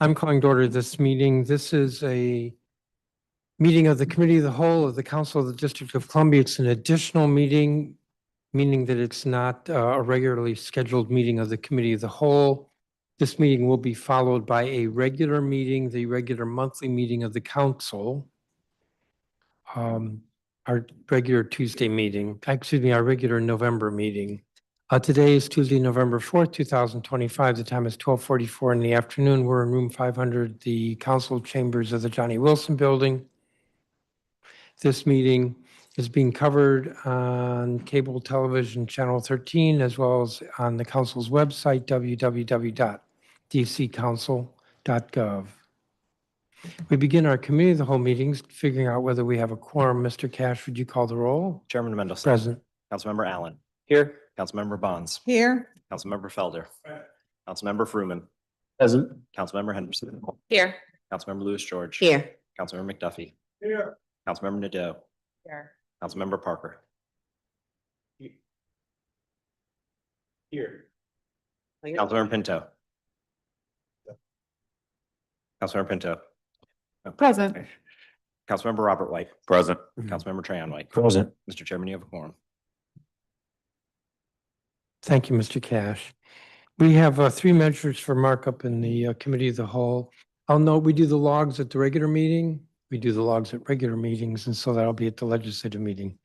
I'm calling to order this meeting. This is a meeting of the Committee of the Whole of the Council of the District of Columbia. It's an additional meeting, meaning that it's not a regularly scheduled meeting of the Committee of the Whole. This meeting will be followed by a regular meeting, the regular monthly meeting of the council. Our regular Tuesday meeting, our regular November meeting. Today is Tuesday, November 4th, 2025. The time is 12:44 in the afternoon. We're in room 500, the council chambers of the Johnny Wilson Building. This meeting is being covered on cable television channel 13, as well as on the council's website, www.dccouncil.gov. We begin our committee of the whole meetings, figuring out whether we have a quorum. Mr. Cash, would you call the roll? Chairman Mendelson. Present. Councilmember Allen. Here. Councilmember Bonds. Here. Councilmember Felder. Councilmember Fruman. Present. Councilmember Henderson. Here. Councilmember Lewis George. Here. Councilmember McDuffie. Here. Councilmember Nadeau. Here. Councilmember Parker. Here. Councilmember Pinto. Councilmember Pinto. Present. Councilmember Robert White. Present. Councilmember Trayon White. Present. Mr. Chairman, you have a quorum. Thank you, Mr. Cash. We have three measures for markup in the committee of the whole. I'll note we do the logs at the regular meeting. We do the logs at regular meetings, and so that'll be at the legislative meeting.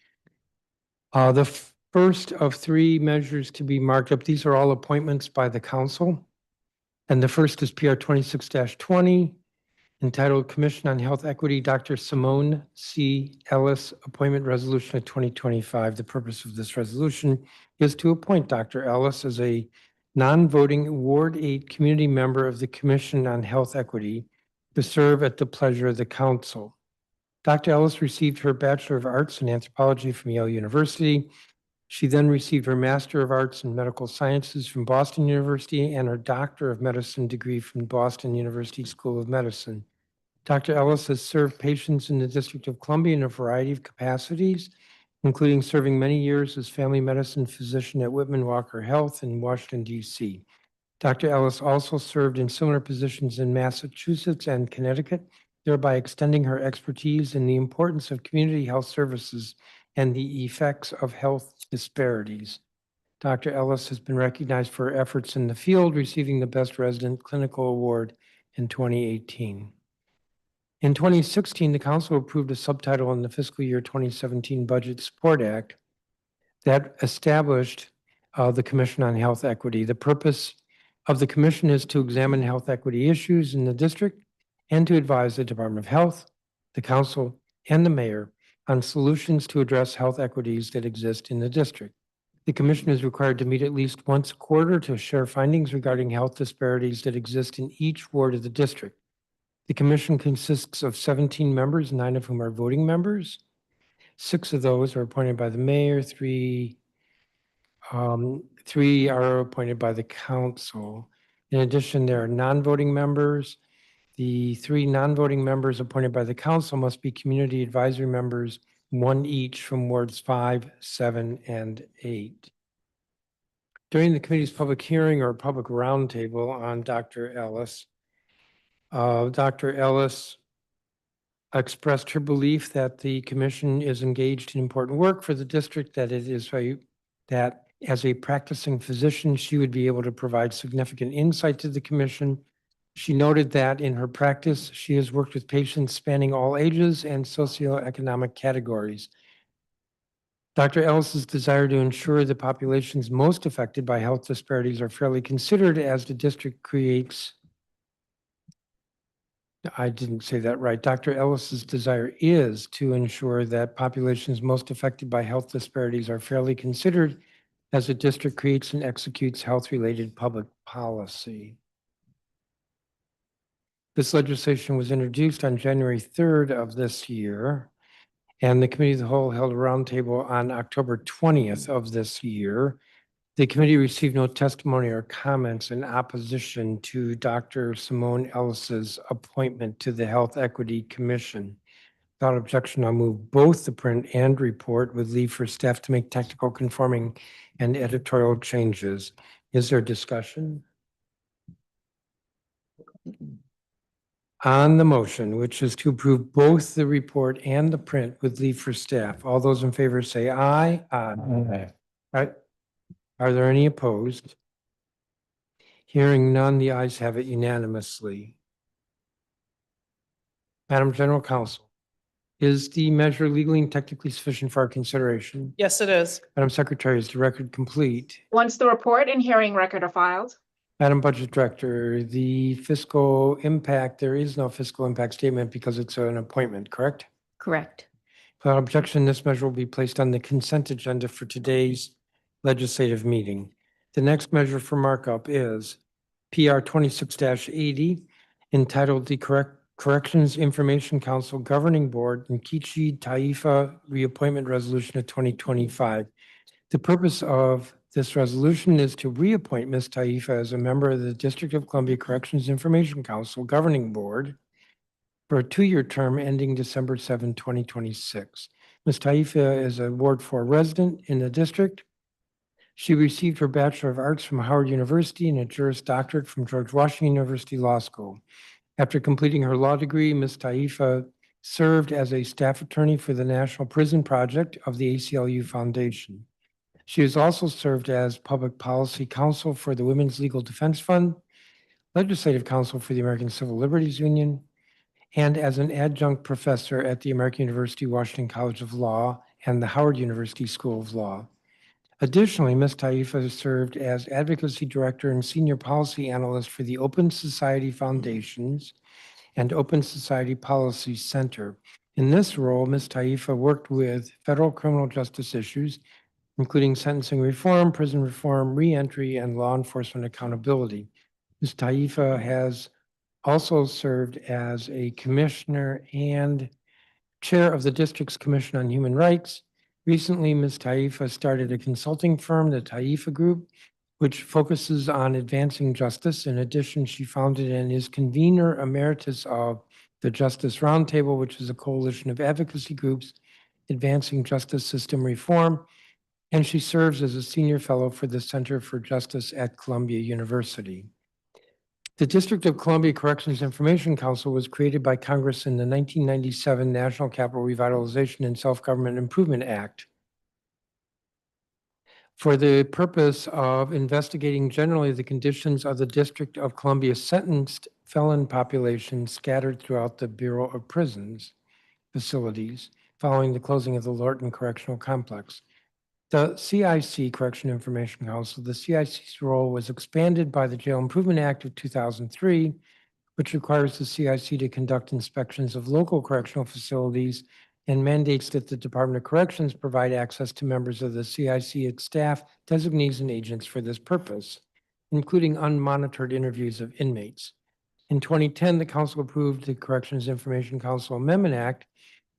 The first of three measures to be marked up, these are all appointments by the council. And the first is PR 26-20, entitled Commission on Health Equity, Dr. Simone C. Ellis, Appointment Resolution of 2025. The purpose of this resolution is to appoint Dr. Ellis as a non-voting Ward 8 community member of the Commission on Health Equity to serve at the pleasure of the council. Dr. Ellis received her Bachelor of Arts in Anthropology from Yale University. She then received her Master of Arts in Medical Sciences from Boston University and her Doctor of Medicine degree from Boston University School of Medicine. Dr. Ellis has served patients in the District of Columbia in a variety of capacities, including serving many years as family medicine physician at Whitman Walker Health in Washington, D.C. Dr. Ellis also served in similar positions in Massachusetts and Connecticut, thereby extending her expertise in the importance of community health services and the effects of health disparities. Dr. Ellis has been recognized for her efforts in the field, receiving the Best Resident Clinical Award in 2018. In 2016, the council approved a subtitle in the fiscal year 2017 Budget Support Act that established the Commission on Health Equity. The purpose of the commission is to examine health equity issues in the district and to advise the Department of Health, the council, and the mayor on solutions to address health equities that exist in the district. The commission is required to meet at least once a quarter to share findings regarding health disparities that exist in each ward of the district. The commission consists of 17 members, 9 of whom are voting members. 6 of those are appointed by the mayor, 3 are appointed by the council. In addition, there are non-voting members. The 3 non-voting members appointed by the council must be community advisory members, 1 each from wards 5, 7, and 8. During the committee's public hearing or public roundtable on Dr. Ellis, Dr. Ellis expressed her belief that the commission is engaged in important work for the district, that as a practicing physician, she would be able to provide significant insight to the commission. She noted that in her practice, she has worked with patients spanning all ages and socioeconomic categories. Dr. Ellis's desire to ensure the populations most affected by health disparities are fairly considered as the district creates. I didn't say that right. Dr. Ellis's desire is to ensure that populations most affected by health disparities are fairly considered as the district creates and executes health-related public policy. This legislation was introduced on January 3rd of this year, and the Committee of the Whole held a roundtable on October 20th of this year. The committee received no testimony or comments in opposition to Dr. Simone Ellis's appointment to the Health Equity Commission. Without objection, I'll move both the print and report with leave for staff to make technical conforming and editorial changes. Is there discussion? On the motion, which is to approve both the report and the print with leave for staff, all those in favor say aye. Aye. Are there any opposed? Hearing none, the ayes have it unanimously. Madam General Counsel, is the measure legally and technically sufficient for our consideration? Yes, it is. Madam Secretary, is the record complete? Once the report and hearing record are filed, Madam Budget Director, the fiscal impact, there is no fiscal impact statement because it's an appointment, correct? Correct. Without objection, this measure will be placed on the consent agenda for today's legislative meeting. The next measure for markup is PR 26-80, entitled the Corrections Information Council Governing Board Nkechi Taifa Reappointment Resolution of 2025. The purpose of this resolution is to reappoint Ms. Taifa as a member of the District of Columbia Corrections Information Council Governing Board for a 2-year term ending December 7, 2026. Ms. Taifa is a Ward 4 resident in the district. She received her Bachelor of Arts from Howard University and a Juris Doctorate from George Washington University Law School. After completing her law degree, Ms. Taifa served as a staff attorney for the National Prison Project of the ACLU Foundation. She has also served as Public Policy Counsel for the Women's Legal Defense Fund, Legislative Counsel for the American Civil Liberties Union, and as an adjunct professor at the American University Washington College of Law and the Howard University School of Law. Additionally, Ms. Taifa has served as Advocacy Director and Senior Policy Analyst for the Open Society Foundations and Open Society Policy Center. In this role, Ms. Taifa worked with federal criminal justice issues, including sentencing reform, prison reform, reentry, and law enforcement accountability. Ms. Taifa has also served as a commissioner and chair of the district's Commission on Human Rights. Recently, Ms. Taifa started a consulting firm, the Taifa Group, which focuses on advancing justice. In addition, she founded and is convener emeritus of the Justice Roundtable, which is a coalition of advocacy groups advancing justice system reform. And she serves as a senior fellow for the Center for Justice at Columbia University. The District of Columbia Corrections Information Council was created by Congress in the 1997 National Capital Revitalization and Self-Government Improvement Act for the purpose of investigating generally the conditions of the District of Columbia sentenced felon population scattered throughout the Bureau of Prisons facilities following the closing of the Lorton Correctional Complex. The CIC, Correction Information Council, the CIC's role was expanded by the Jail Improvement Act of 2003, which requires the CIC to conduct inspections of local correctional facilities and mandates that the Department of Corrections provide access to members of the CIC, its staff, designees, and agents for this purpose, including unmonitored interviews of inmates. In 2010, the council approved the Corrections Information Council Amendment Act,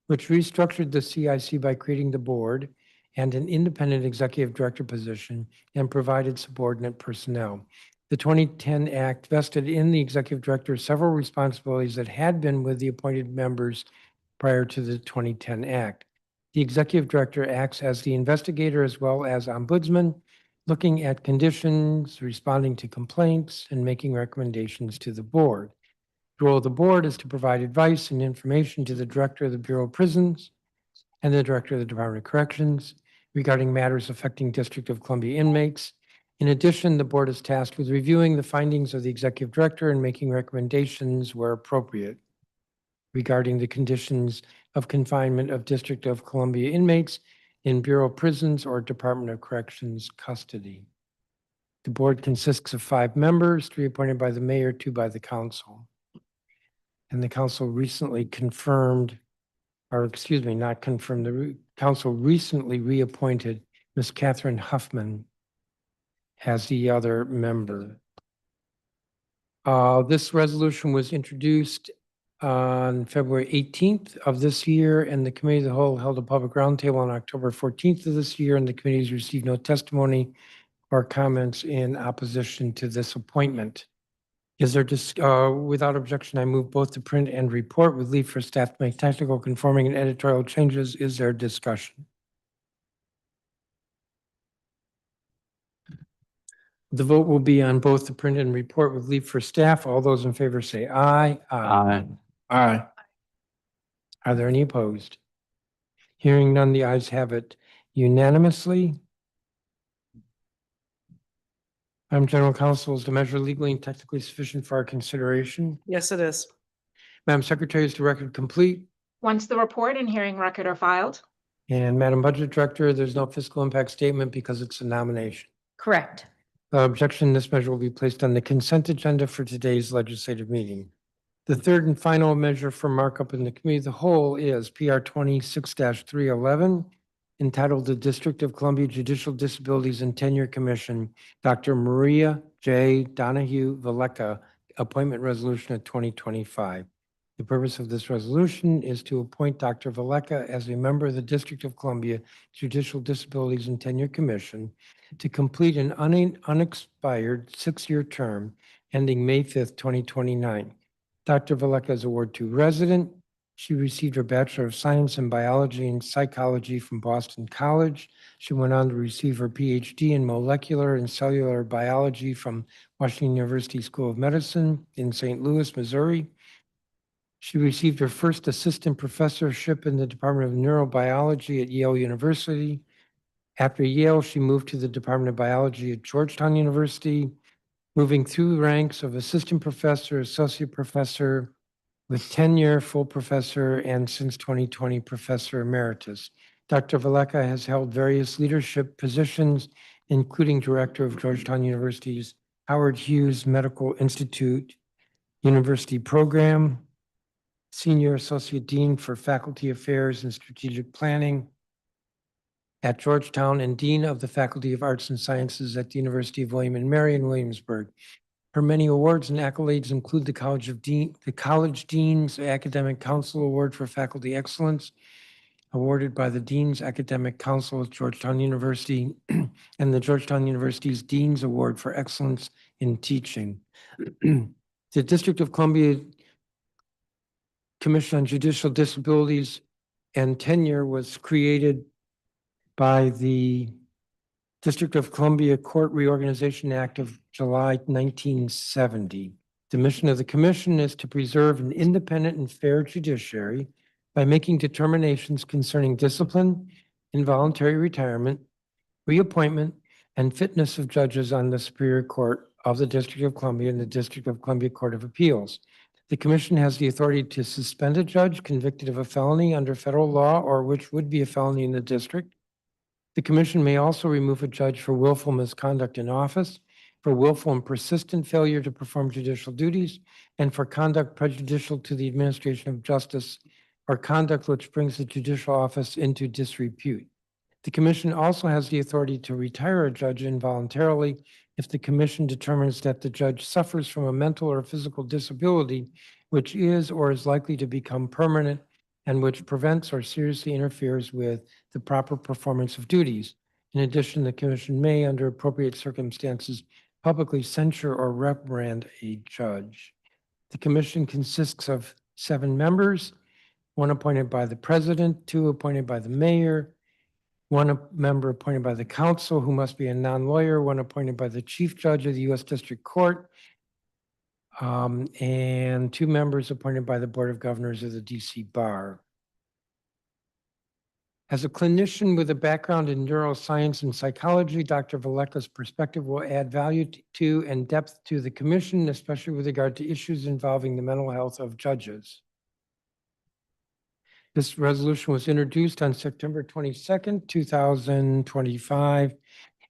which restructured the CIC by creating the board and an independent executive director position and provided subordinate personnel. The 2010 Act vested in the executive director several responsibilities that had been with the appointed members prior to the 2010 Act. The executive director acts as the investigator as well as ombudsman, looking at conditions, responding to complaints, and making recommendations to the board. The role of the board is to provide advice and information to the director of the Bureau of Prisons and the director of the Department of Corrections regarding matters affecting District of Columbia inmates. In addition, the board is tasked with reviewing the findings of the executive director and making recommendations where appropriate regarding the conditions of confinement of District of Columbia inmates in Bureau of Prisons or Department of Corrections custody. The board consists of 5 members, 3 appointed by the mayor, 2 by the council. And the council recently confirmed, or excuse me, not confirmed, the council recently reappointed Ms. Catherine Huffman as the other member. This resolution was introduced on February 18th of this year, and the Committee of the Whole held a public roundtable on October 14th of this year, and the committees received no testimony or comments in opposition to this appointment. Is there just, without objection, I move both the print and report with leave for staff to make technical, conforming, and editorial changes. Is there discussion? The vote will be on both the print and report with leave for staff. All those in favor say aye. Aye. Aye. Are there any opposed? Hearing none, the ayes have it unanimously. Madam General Counsel, is the measure legally and technically sufficient for our consideration? Yes, it is. Madam Secretary, is the record complete? Once the report and hearing record are filed, And Madam Budget Director, there's no fiscal impact statement because it's a nomination. Correct. Objection, this measure will be placed on the consent agenda for today's legislative meeting. The third and final measure for markup in the committee of the whole is PR 26-311, entitled the District of Columbia Judicial Disabilities and Tenure Commission, Dr. Maria J. Donahue Valeka, Appointment Resolution of 2025. The purpose of this resolution is to appoint Dr. Valeka as a member of the District of Columbia Judicial Disabilities and Tenure Commission to complete an unexpired 6-year term ending May 5th, 2029. Dr. Valeka is a Ward 2 resident. She received her Bachelor of Science in Biology and Psychology from Boston College. She went on to receive her PhD in Molecular and Cellular Biology from Washington University School of Medicine in St. Louis, Missouri. She received her first assistant professorship in the Department of Neurobiology at Yale University. After Yale, she moved to the Department of Biology at Georgetown University, moving through the ranks of assistant professor, associate professor, with tenure, full professor, and since 2020, professor emeritus. Dr. Valeka has held various leadership positions, including director of Georgetown University's Howard Hughes Medical Institute University Program, senior associate dean for faculty affairs and strategic planning at Georgetown, and dean of the Faculty of Arts and Sciences at the University of William and Mary in Williamsburg. Her many awards and accolades include the College Dean's Academic Council Award for Faculty Excellence, awarded by the Dean's Academic Council at Georgetown University, and the Georgetown University's Dean's Award for Excellence in Teaching. The District of Columbia Commission on Judicial Disabilities and Tenure was created by the District of Columbia Court Reorganization Act of July 1970. The mission of the commission is to preserve an independent and fair judiciary by making determinations concerning discipline, involuntary retirement, reappointment, and fitness of judges on the Superior Court of the District of Columbia and the District of Columbia Court of Appeals. The commission has the authority to suspend a judge convicted of a felony under federal law or which would be a felony in the district. The commission may also remove a judge for willful misconduct in office, for willful and persistent failure to perform judicial duties, and for conduct prejudicial to the administration of justice or conduct which brings the judicial office into disrepute. The commission also has the authority to retire a judge involuntarily if the commission determines that the judge suffers from a mental or physical disability which is or is likely to become permanent and which prevents or seriously interferes with the proper performance of duties. In addition, the commission may, under appropriate circumstances, publicly censure or reprimand a judge. The commission consists of 7 members, 1 appointed by the president, 2 appointed by the mayor, 1 member appointed by the council, who must be a non-lawyer, 1 appointed by the chief judge of the U.S. District Court, and 2 members appointed by the Board of Governors of the DC Bar. As a clinician with a background in neuroscience and psychology, Dr. Valeka's perspective will add value to and depth to the commission, especially with regard to issues involving the mental health of judges. This resolution was introduced on September 22nd, 2025,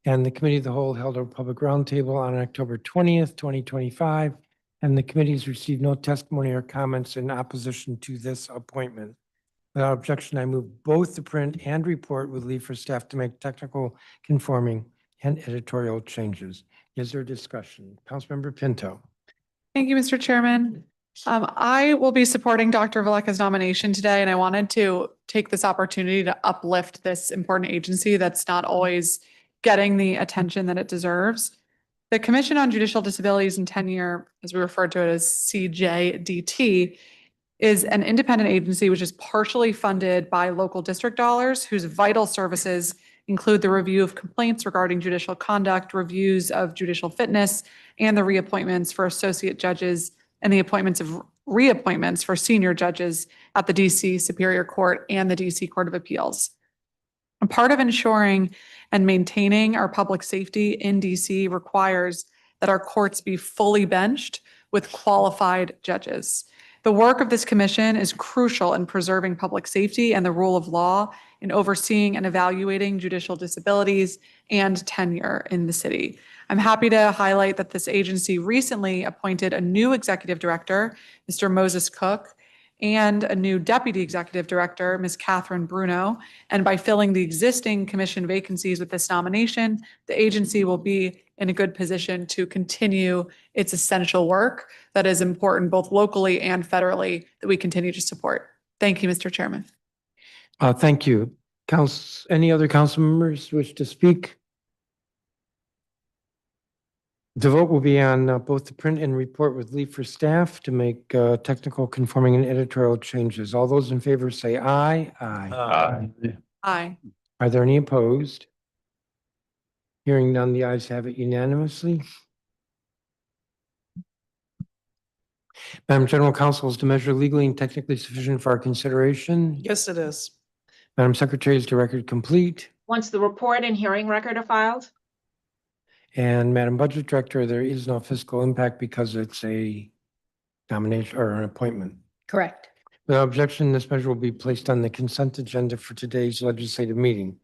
and the Committee of the Whole held a public roundtable on October 20th, 2025, and the committees received no testimony or comments in opposition to this appointment. Without objection, I move both the print and report with leave for staff to make technical, conforming, and editorial changes. Is there discussion? Councilmember Pinto. Thank you, Mr. Chairman. I will be supporting Dr. Valeka's nomination today, and I wanted to take this opportunity to uplift this important agency that's not always getting the attention that it deserves. The Commission on Judicial Disabilities and Tenure, as we refer to it as CJDT, is an independent agency which is partially funded by local district dollars, whose vital services include the review of complaints regarding judicial conduct, reviews of judicial fitness, and the reappointments for associate judges and the appointments of reappointments for senior judges at the DC Superior Court and the DC Court of Appeals. A part of ensuring and maintaining our public safety in DC requires that our courts be fully benched with qualified judges. The work of this commission is crucial in preserving public safety and the rule of law, in overseeing and evaluating judicial disabilities and tenure in the city. I'm happy to highlight that this agency recently appointed a new executive director, Mr. Moses Cook, and a new deputy executive director, Ms. Catherine Bruno. And by filling the existing commission vacancies with this nomination, the agency will be in a good position to continue its essential work that is important both locally and federally that we continue to support. Thank you, Mr. Chairman. Thank you. Any other council members wish to speak? The vote will be on both the print and report with leave for staff to make technical conforming and editorial changes. All those in favor say aye. Aye. Aye. Are there any opposed? Hearing none, the ayes have it unanimously. Madam General Counsel, is the measure legally and technically sufficient for our consideration? Yes, it is. Madam Secretary, is the record complete? Once the report and hearing record are filed, And Madam Budget Director, there is no fiscal impact because it's a nomination or an appointment. Correct. Without objection, this measure will be placed on the consent agenda for today's legislative meeting.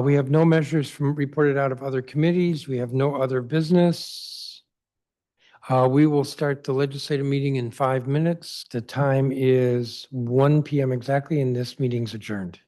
We have no measures reported out of other committees. We have no other business. We will start the legislative meeting in 5 minutes. The time is 1 p.m. exactly, and this meeting's adjourned.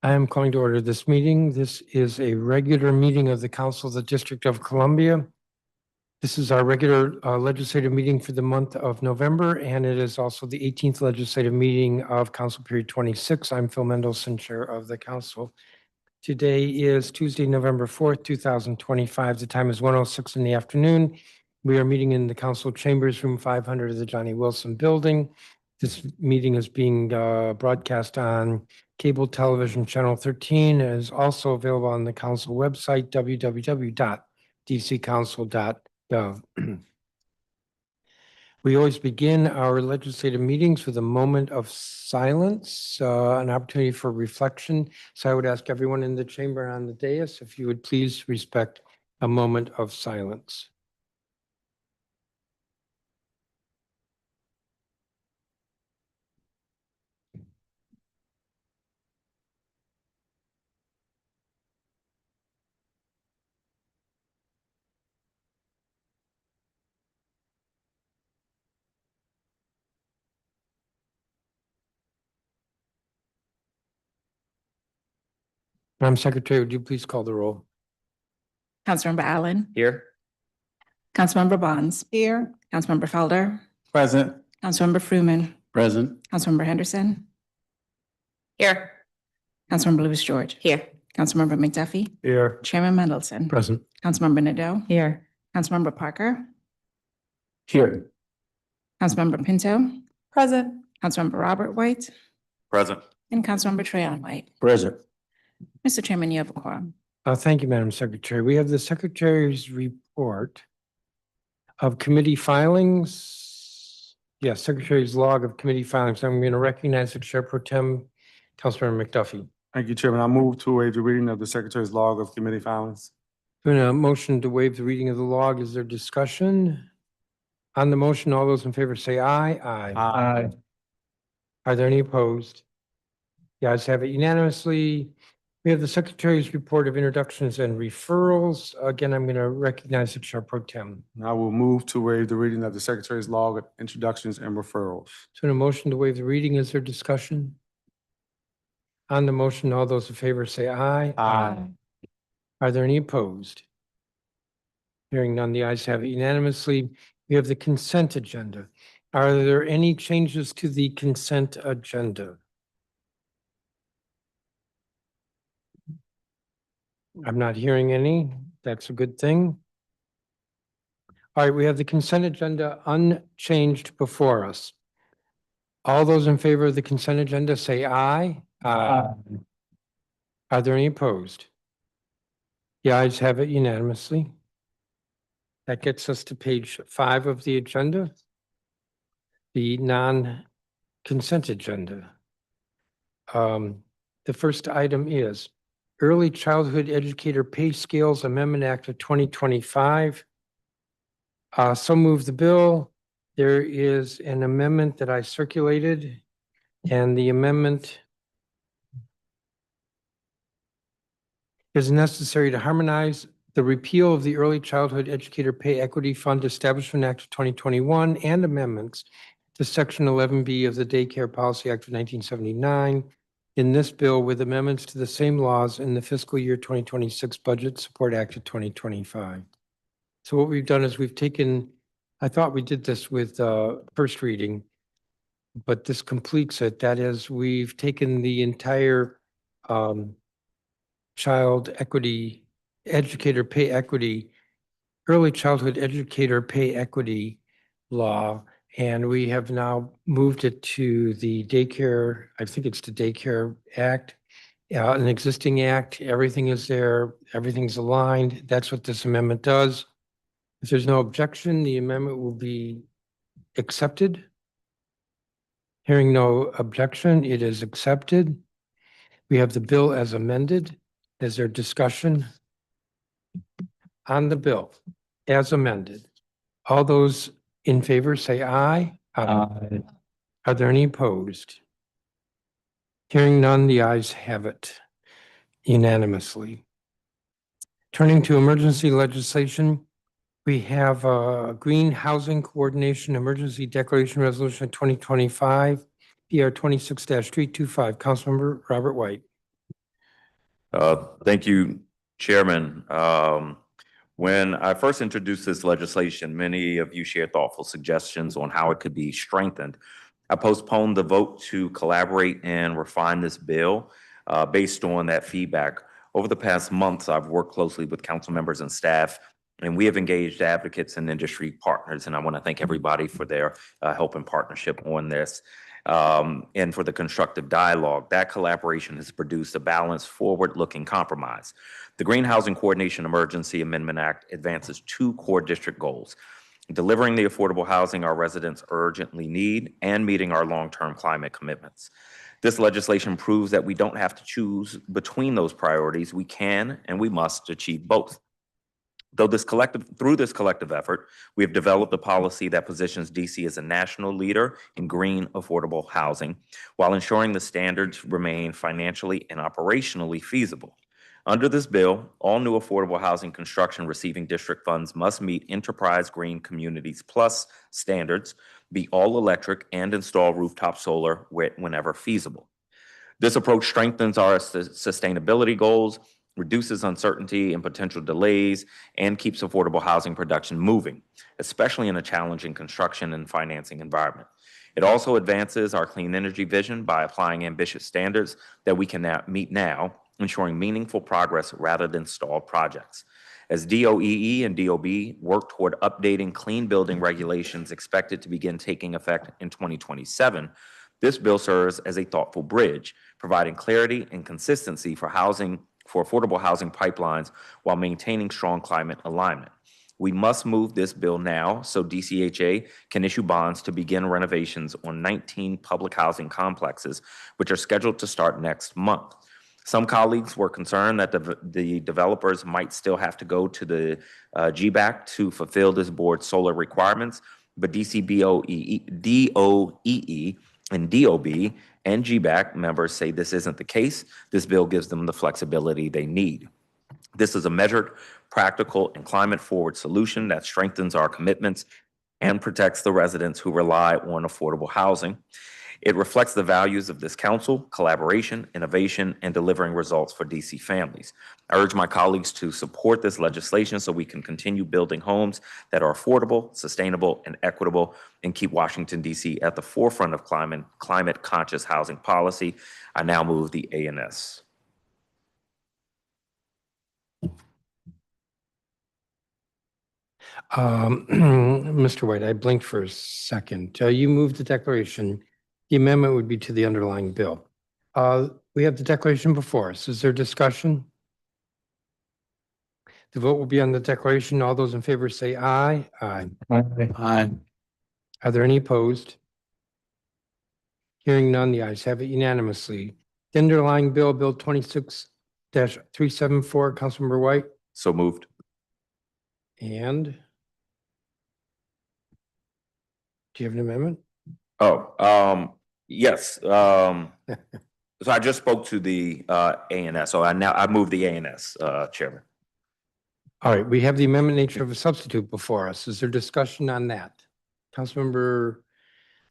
I am calling to order this meeting. This is a regular meeting of the Council of the District of Columbia. This is our regular legislative meeting for the month of November, and it is also the 18th legislative meeting of Council Period 26. I'm Phil Mendelson, Chair of the Council. Today is Tuesday, November 4th, 2025. The time is 1:06 in the afternoon. We are meeting in the Council Chambers, Room 500 of the Johnny Wilson Building. This meeting is being broadcast on cable television channel 13. It is also available on the council website, www.dccouncil.gov. We always begin our legislative meetings with a moment of silence, an opportunity for reflection. So I would ask everyone in the chamber and on the dais if you would please respect a moment of silence. Madam Secretary, would you please call the roll? Councilmember Allen, Here. Councilmember Bonds. Here. Councilmember Felder, Present. Councilmember Freeman, Present. Councilmember Henderson, Here. Councilmember Louis George. Here. Councilmember McDuffie, Here. Chairman Mendelson, Present. Councilmember Nadeau. Here. Councilmember Parker, Here. Councilmember Pinto, Present. Councilmember Robert White, Present. and Councilmember Trayon White. Present. Mr. Chairman, you have a quorum. Thank you, Madam Secretary. We have the Secretary's report of committee filings. Yes, Secretary's log of committee filings. I'm going to recognize the Chair Pro Tem, Councilmember McDuffie. Thank you, Chairman. I move to waive the reading of the Secretary's log of committee filings. Doing a motion to waive the reading of the log. Is there discussion? On the motion, all those in favor say aye. Aye. Are there any opposed? The ayes have it unanimously. We have the Secretary's report of introductions and referrals. Again, I'm going to recognize the Chair Pro Tem. I will move to waive the reading of the Secretary's log of introductions and referrals. So in a motion to waive the reading, is there discussion? On the motion, all those in favor say aye. Aye. Are there any opposed? Hearing none, the ayes have it unanimously. We have the consent agenda. Are there any changes to the consent agenda? I'm not hearing any. That's a good thing. All right, we have the consent agenda unchanged before us. All those in favor of the consent agenda say aye. Are there any opposed? The ayes have it unanimously. That gets us to page 5 of the agenda, the non-consent agenda. The first item is Early Childhood Educator Pay Scales Amendment Act of 2025. So move the bill. There is an amendment that I circulated, and the amendment is necessary to harmonize the repeal of the Early Childhood Educator Pay Equity Fund Establishment Act of 2021 and amendments to Section 11B of the Daycare Policy Act of 1979 in this bill with amendments to the same laws in the fiscal year 2026 Budget Support Act of 2025. So what we've done is we've taken, I thought we did this with first reading, but this completes it. That is, we've taken the entire child equity, educator pay equity, early childhood educator pay equity law, and we have now moved it to the daycare, I think it's the Daycare Act, an existing act. Everything is there, everything's aligned. That's what this amendment does. If there's no objection, the amendment will be accepted. Hearing no objection, it is accepted. We have the bill as amended. Is there discussion on the bill as amended? All those in favor say aye. Aye. Are there any opposed? Hearing none, the ayes have it unanimously. Turning to emergency legislation, we have Green Housing Coordination Emergency Declaration Resolution 2025, PR 26-325. Councilmember Robert White. Thank you, Chairman. When I first introduced this legislation, many of you shared thoughtful suggestions on how it could be strengthened. I postponed the vote to collaborate and refine this bill based on that feedback. Over the past months, I've worked closely with council members and staff, and we have engaged advocates and industry partners. And I want to thank everybody for their help and partnership on this. And for the constructive dialogue. That collaboration has produced a balanced, forward-looking compromise. The Green Housing Coordination Emergency Amendment Act advances two core district goals: delivering the affordable housing our residents urgently need and meeting our long-term climate commitments. This legislation proves that we don't have to choose between those priorities. We can and we must achieve both. Through this collective effort, we have developed a policy that positions DC as a national leader in green affordable housing while ensuring the standards remain financially and operationally feasible. Under this bill, all new affordable housing construction receiving district funds must meet Enterprise Green Communities Plus standards, be all electric, and install rooftop solar whenever feasible. This approach strengthens our sustainability goals, reduces uncertainty and potential delays, and keeps affordable housing production moving, especially in a challenging construction and financing environment. It also advances our clean energy vision by applying ambitious standards that we can meet now, ensuring meaningful progress rather than stalled projects. As DOEE and DOB work toward updating clean building regulations expected to begin taking effect in 2027, this bill serves as a thoughtful bridge, providing clarity and consistency for affordable housing pipelines while maintaining strong climate alignment. We must move this bill now so DCHA can issue bonds to begin renovations on 19 public housing complexes, which are scheduled to start next month. Some colleagues were concerned that the developers might still have to go to the GBAC to fulfill this board's solar requirements, but DOEE and DOB and GBAC members say this isn't the case. This bill gives them the flexibility they need. This is a measured, practical, and climate-forward solution that strengthens our commitments and protects the residents who rely on affordable housing. It reflects the values of this council: collaboration, innovation, and delivering results for DC families. I urge my colleagues to support this legislation so we can continue building homes that are affordable, sustainable, and equitable, and keep Washington, DC at the forefront of climate-conscious housing policy. I now move the ANS. Mr. White, I blinked for a second. You moved the declaration. The amendment would be to the underlying bill. We have the declaration before us. Is there discussion? The vote will be on the declaration. All those in favor say aye. Aye. Aye. Are there any opposed? Hearing none, the ayes have it unanimously. The underlying bill, Bill 26-374, Councilmember White, So moved. and do you have an amendment? Yes. So I just spoke to the ANS. So I moved the ANS, Chairman. All right, we have the amendment nature of a substitute before us. Is there discussion on that? Councilmember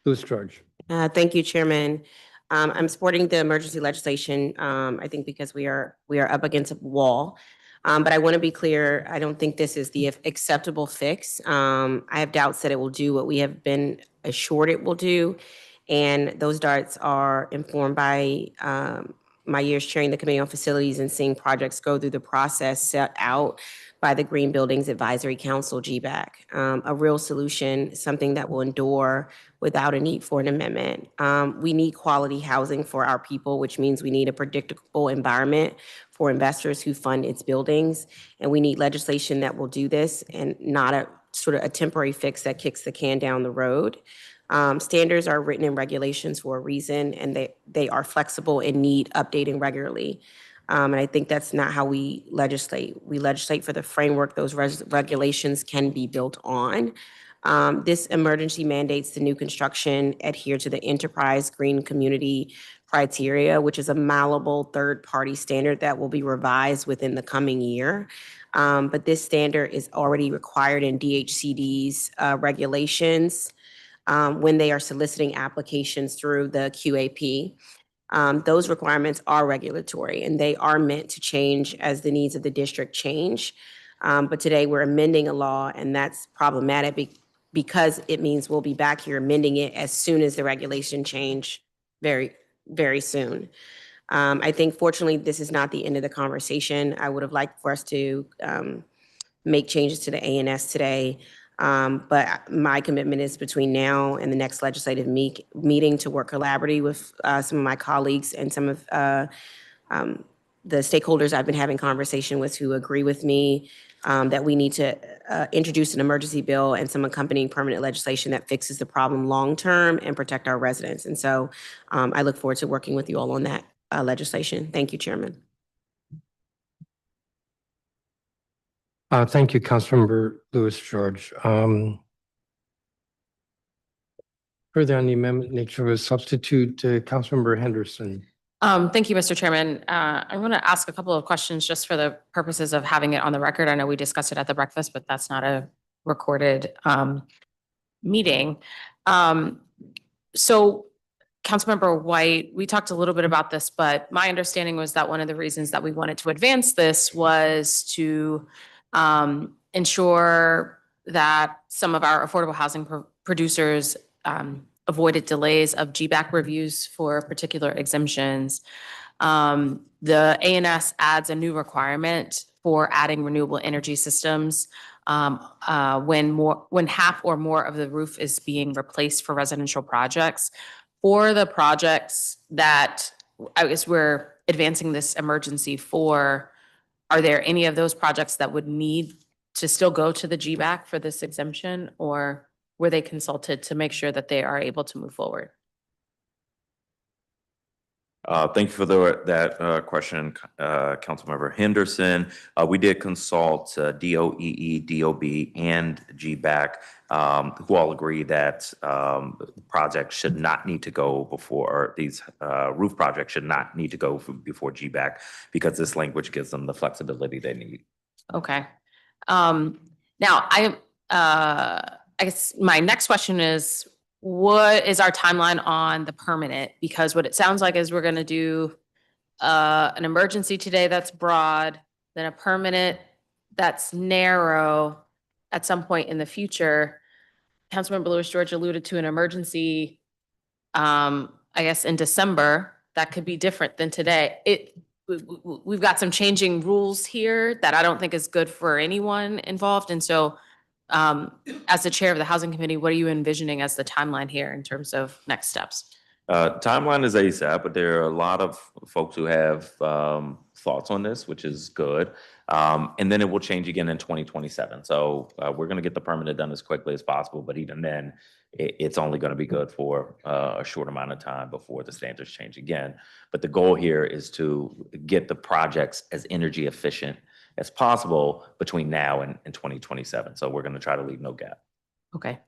Lewis George. Thank you, Chairman. I'm supporting the emergency legislation, I think because we are up against a wall. But I want to be clear, I don't think this is the acceptable fix. I have doubts that it will do what we have been assured it will do. And those doubts are informed by my years chairing the Committee on Facilities and seeing projects go through the process set out by the Green Buildings Advisory Council, GBAC. A real solution, something that will endure without a need for an amendment. We need quality housing for our people, which means we need a predictable environment for investors who fund its buildings. And we need legislation that will do this and not a sort of a temporary fix that kicks the can down the road. Standards are written in regulations for a reason, and they are flexible and need updating regularly. And I think that's not how we legislate. We legislate for the framework those regulations can be built on. This emergency mandates the new construction adhere to the Enterprise Green Community criteria, which is a malleable third-party standard that will be revised within the coming year. But this standard is already required in DHCD's regulations when they are soliciting applications through the QAP. Those requirements are regulatory and they are meant to change as the needs of the district change. But today we're amending a law and that's problematic because it means we'll be back here amending it as soon as the regulation change very, very soon. I think fortunately, this is not the end of the conversation. I would have liked for us to make changes to the ANS today. But my commitment is between now and the next legislative meeting to work collaboratively with some of my colleagues and some of the stakeholders I've been having conversation with who agree with me that we need to introduce an emergency bill and some accompanying permanent legislation that fixes the problem long-term and protect our residents. And so I look forward to working with you all on that legislation. Thank you, Chairman. Thank you, Councilmember Lewis George. Further on the amendment nature of a substitute, Councilmember Henderson. Thank you, Mr. Chairman. I want to ask a couple of questions just for the purposes of having it on the record. I know we discussed it at the breakfast, but that's not a recorded meeting. So Councilmember White, we talked a little bit about this, but my understanding was that one of the reasons that we wanted to advance this was to ensure that some of our affordable housing producers avoided delays of GBAC reviews for particular exemptions. The ANS adds a new requirement for adding renewable energy systems when half or more of the roof is being replaced for residential projects. For the projects that I guess we're advancing this emergency for, are there any of those projects that would need to still go to the GBAC for this exemption, or were they consulted to make sure that they are able to move forward? Thank you for that question, Councilmember Henderson. We did consult DOEE, DOB, and GBAC, who all agree that projects should not need to go before, or these roof projects should not need to go before GBAC because this language gives them the flexibility they need. Okay. Now, I guess my next question is, what is our timeline on the permanent? Because what it sounds like is we're going to do an emergency today that's broad, then a permanent that's narrow at some point in the future. Councilmember Lewis George alluded to an emergency, I guess in December, that could be different than today. We've got some changing rules here that I don't think is good for anyone involved. And so as the chair of the Housing Committee, what are you envisioning as the timeline here in terms of next steps? Timeline is ASAP, but there are a lot of folks who have thoughts on this, which is good. And then it will change again in 2027. So we're going to get the permanent done as quickly as possible. But even then, it's only going to be good for a short amount of time before the standards change again. But the goal here is to get the projects as energy efficient as possible between now and 2027. So we're going to try to leave no gap. Okay.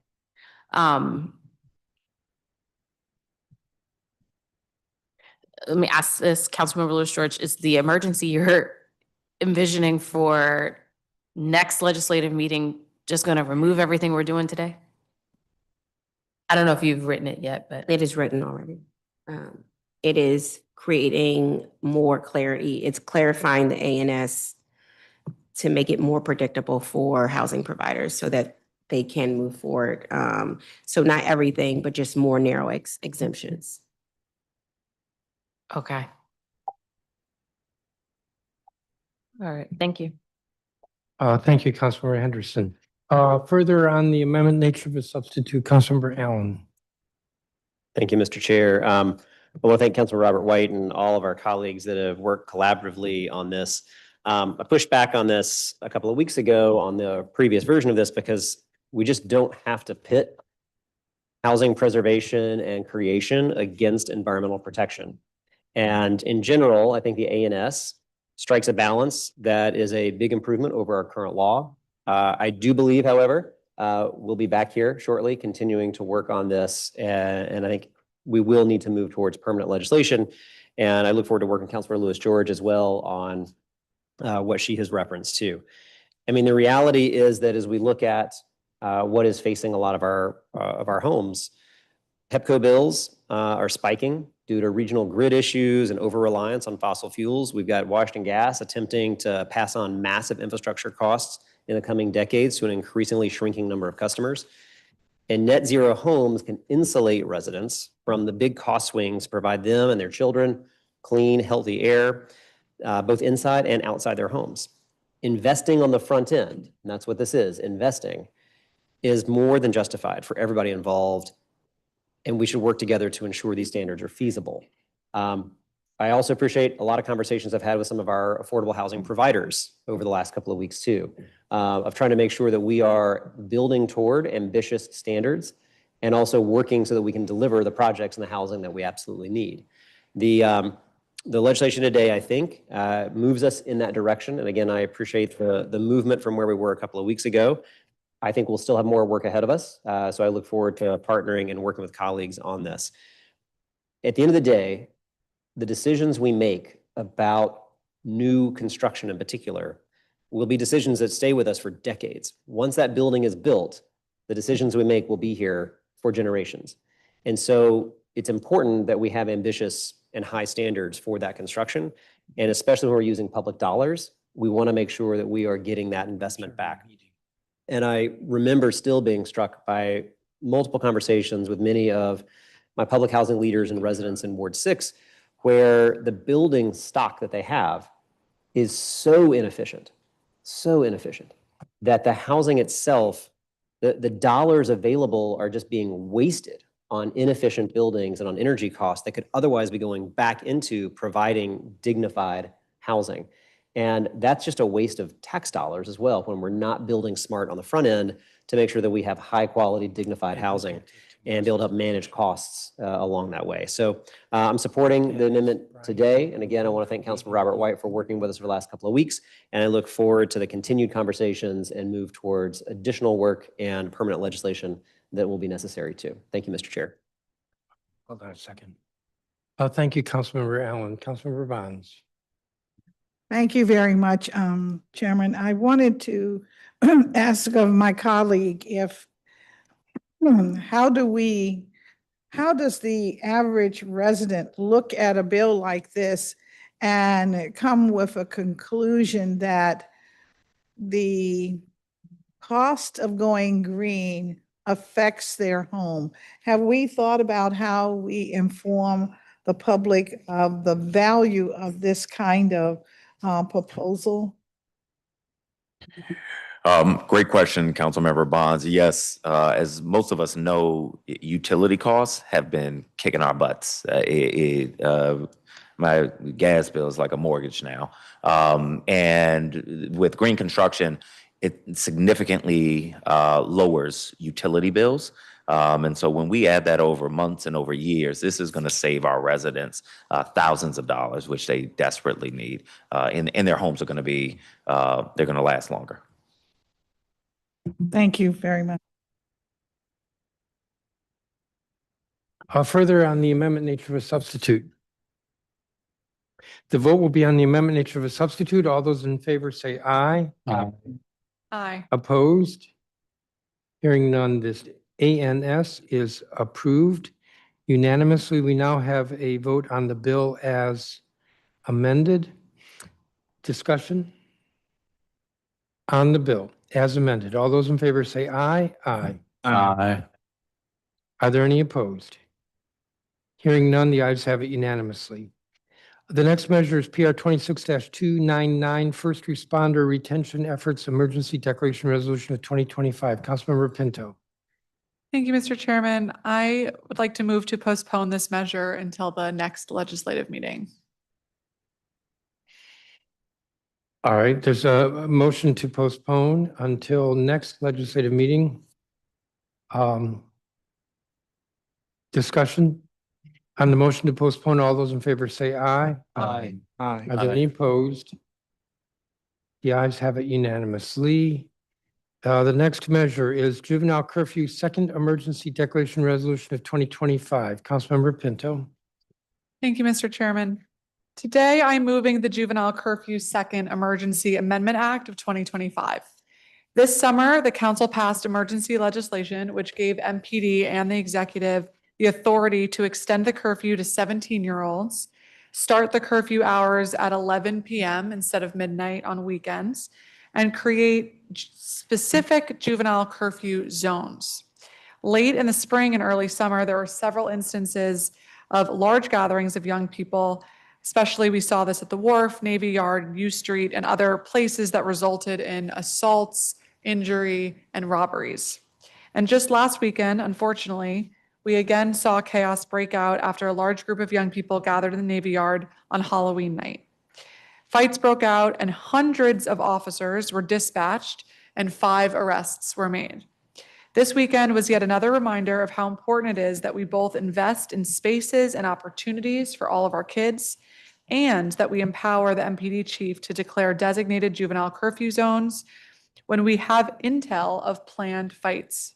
Let me ask this, Councilmember Lewis George, is the emergency you're envisioning for next legislative meeting just going to remove everything we're doing today? I don't know if you've written it yet, but It is written already. It is creating more clarity. It's clarifying the ANS to make it more predictable for housing providers so that they can move forward. So not everything, but just more narrow exemptions. okay. All right, thank you. Thank you, Councilmember Henderson. Further on the amendment nature of a substitute, Councilmember Allen. Thank you, Mr. Chair. I want to thank Councilor Robert White and all of our colleagues that have worked collaboratively on this. I pushed back on this a couple of weeks ago on the previous version of this because we just don't have to pit housing preservation and creation against environmental protection. And in general, I think the ANS strikes a balance that is a big improvement over our current law. I do believe, however, we'll be back here shortly continuing to work on this. And I think we will need to move towards permanent legislation. And I look forward to working with Councilor Lewis George as well on what she has referenced too. I mean, the reality is that as we look at what is facing a lot of our homes, HEPCO bills are spiking. Due to regional grid issues and over-reliance on fossil fuels, we've got Washington Gas attempting to pass on massive infrastructure costs in the coming decades to an increasingly shrinking number of customers. And net zero homes can insulate residents from the big cost swings, provide them and their children clean, healthy air, both inside and outside their homes. Investing on the front end, and that's what this is, investing, is more than justified for everybody involved, and we should work together to ensure these standards are feasible. I also appreciate a lot of conversations I've had with some of our affordable housing providers over the last couple of weeks too, of trying to make sure that we are building toward ambitious standards and also working so that we can deliver the projects and the housing that we absolutely need. The legislation today, I think, moves us in that direction. And again, I appreciate the movement from where we were a couple of weeks ago. I think we'll still have more work ahead of us. So I look forward to partnering and working with colleagues on this. At the end of the day, the decisions we make about new construction in particular will be decisions that stay with us for decades. Once that building is built, the decisions we make will be here for generations. And so it's important that we have ambitious and high standards for that construction. And especially when we're using public dollars, we want to make sure that we are getting that investment back. And I remember still being struck by multiple conversations with many of my public housing leaders and residents in Ward 6, where the building stock that they have is so inefficient, that the housing itself, the dollars available are just being wasted on inefficient buildings and on energy costs that could otherwise be going back into providing dignified housing. And that's just a waste of tax dollars as well when we're not building smart on the front end to make sure that we have high quality, dignified housing and be able to help manage costs along that way. So I'm supporting the amendment today. And again, I want to thank Councilman Robert White for working with us for the last couple of weeks. And I look forward to the continued conversations and move towards additional work and permanent legislation that will be necessary too. Thank you, Mr. Chair. Hold on a second. Thank you, Councilmember Allen. Councilmember Bonds. Thank you very much, Chairman. I wanted to ask of my colleague if, how does the average resident look at a bill like this and come with a conclusion that the cost of going green affects their home? Have we thought about how we inform the public of the value of this kind of proposal? Great question, Councilmember Bonds. Yes, as most of us know, utility costs have been kicking our butts. My gas bill is like a mortgage now. And with green construction, it significantly lowers utility bills. And so when we add that over months and over years, this is going to save our residents thousands of dollars, which they desperately need. And their homes are going to be, they're going to last longer. Thank you very much. Further on the amendment nature of a substitute. The vote will be on the amendment nature of a substitute. All those in favor say aye. Aye. Opposed? Hearing none, this ANS is approved unanimously. We now have a vote on the bill as amended. Discussion on the bill as amended. All those in favor say aye. Aye. Aye. Are there any opposed? Hearing none, the ayes have it unanimously. The next measure is PR 26-299, First Responder Retention Efforts Emergency Declaration Resolution of 2025. Councilmember Pinto. Thank you, Mr. Chairman. I would like to move to postpone this measure until the next legislative meeting. All right, there's a motion to postpone until next legislative meeting. Discussion on the motion to postpone. All those in favor say aye. Aye. Are there any opposed? The ayes have it unanimously. The next measure is Juvenile Curfew Second Emergency Declaration Resolution of 2025. Councilmember Pinto. Thank you, Mr. Chairman. Today, I'm moving the Juvenile Curfew Second Emergency Amendment Act of 2025. This summer, the council passed emergency legislation, which gave MPD and the executive the authority to extend the curfew to 17-year-olds, start the curfew hours at 11 p.m. instead of midnight on weekends, and create specific juvenile curfew zones. Late in the spring and early summer, there were several instances of large gatherings of young people. Especially, we saw this at the Wharf, Navy Yard, U Street, and other places that resulted in assaults, injury, and robberies. And just last weekend, unfortunately, we again saw chaos break out after a large group of young people gathered in the Navy Yard on Halloween night. Fights broke out and hundreds of officers were dispatched and 5 arrests were made. This weekend was yet another reminder of how important it is that we both invest in spaces and opportunities for all of our kids, and that we empower the MPD chief to declare designated juvenile curfew zones when we have intel of planned fights.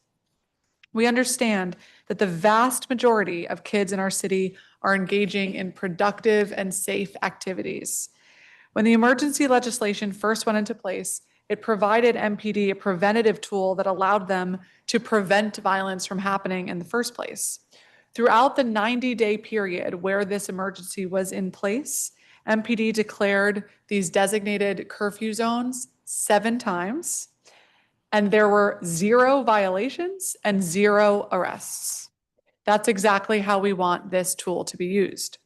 We understand that the vast majority of kids in our city are engaging in productive and safe activities. When the emergency legislation first went into place, it provided MPD a preventative tool that allowed them to prevent violence from happening in the first place. Throughout the 90-day period where this emergency was in place, MPD declared these designated curfew zones 7 times, and there were 0 violations and 0 arrests. That's exactly how we want this tool to be used.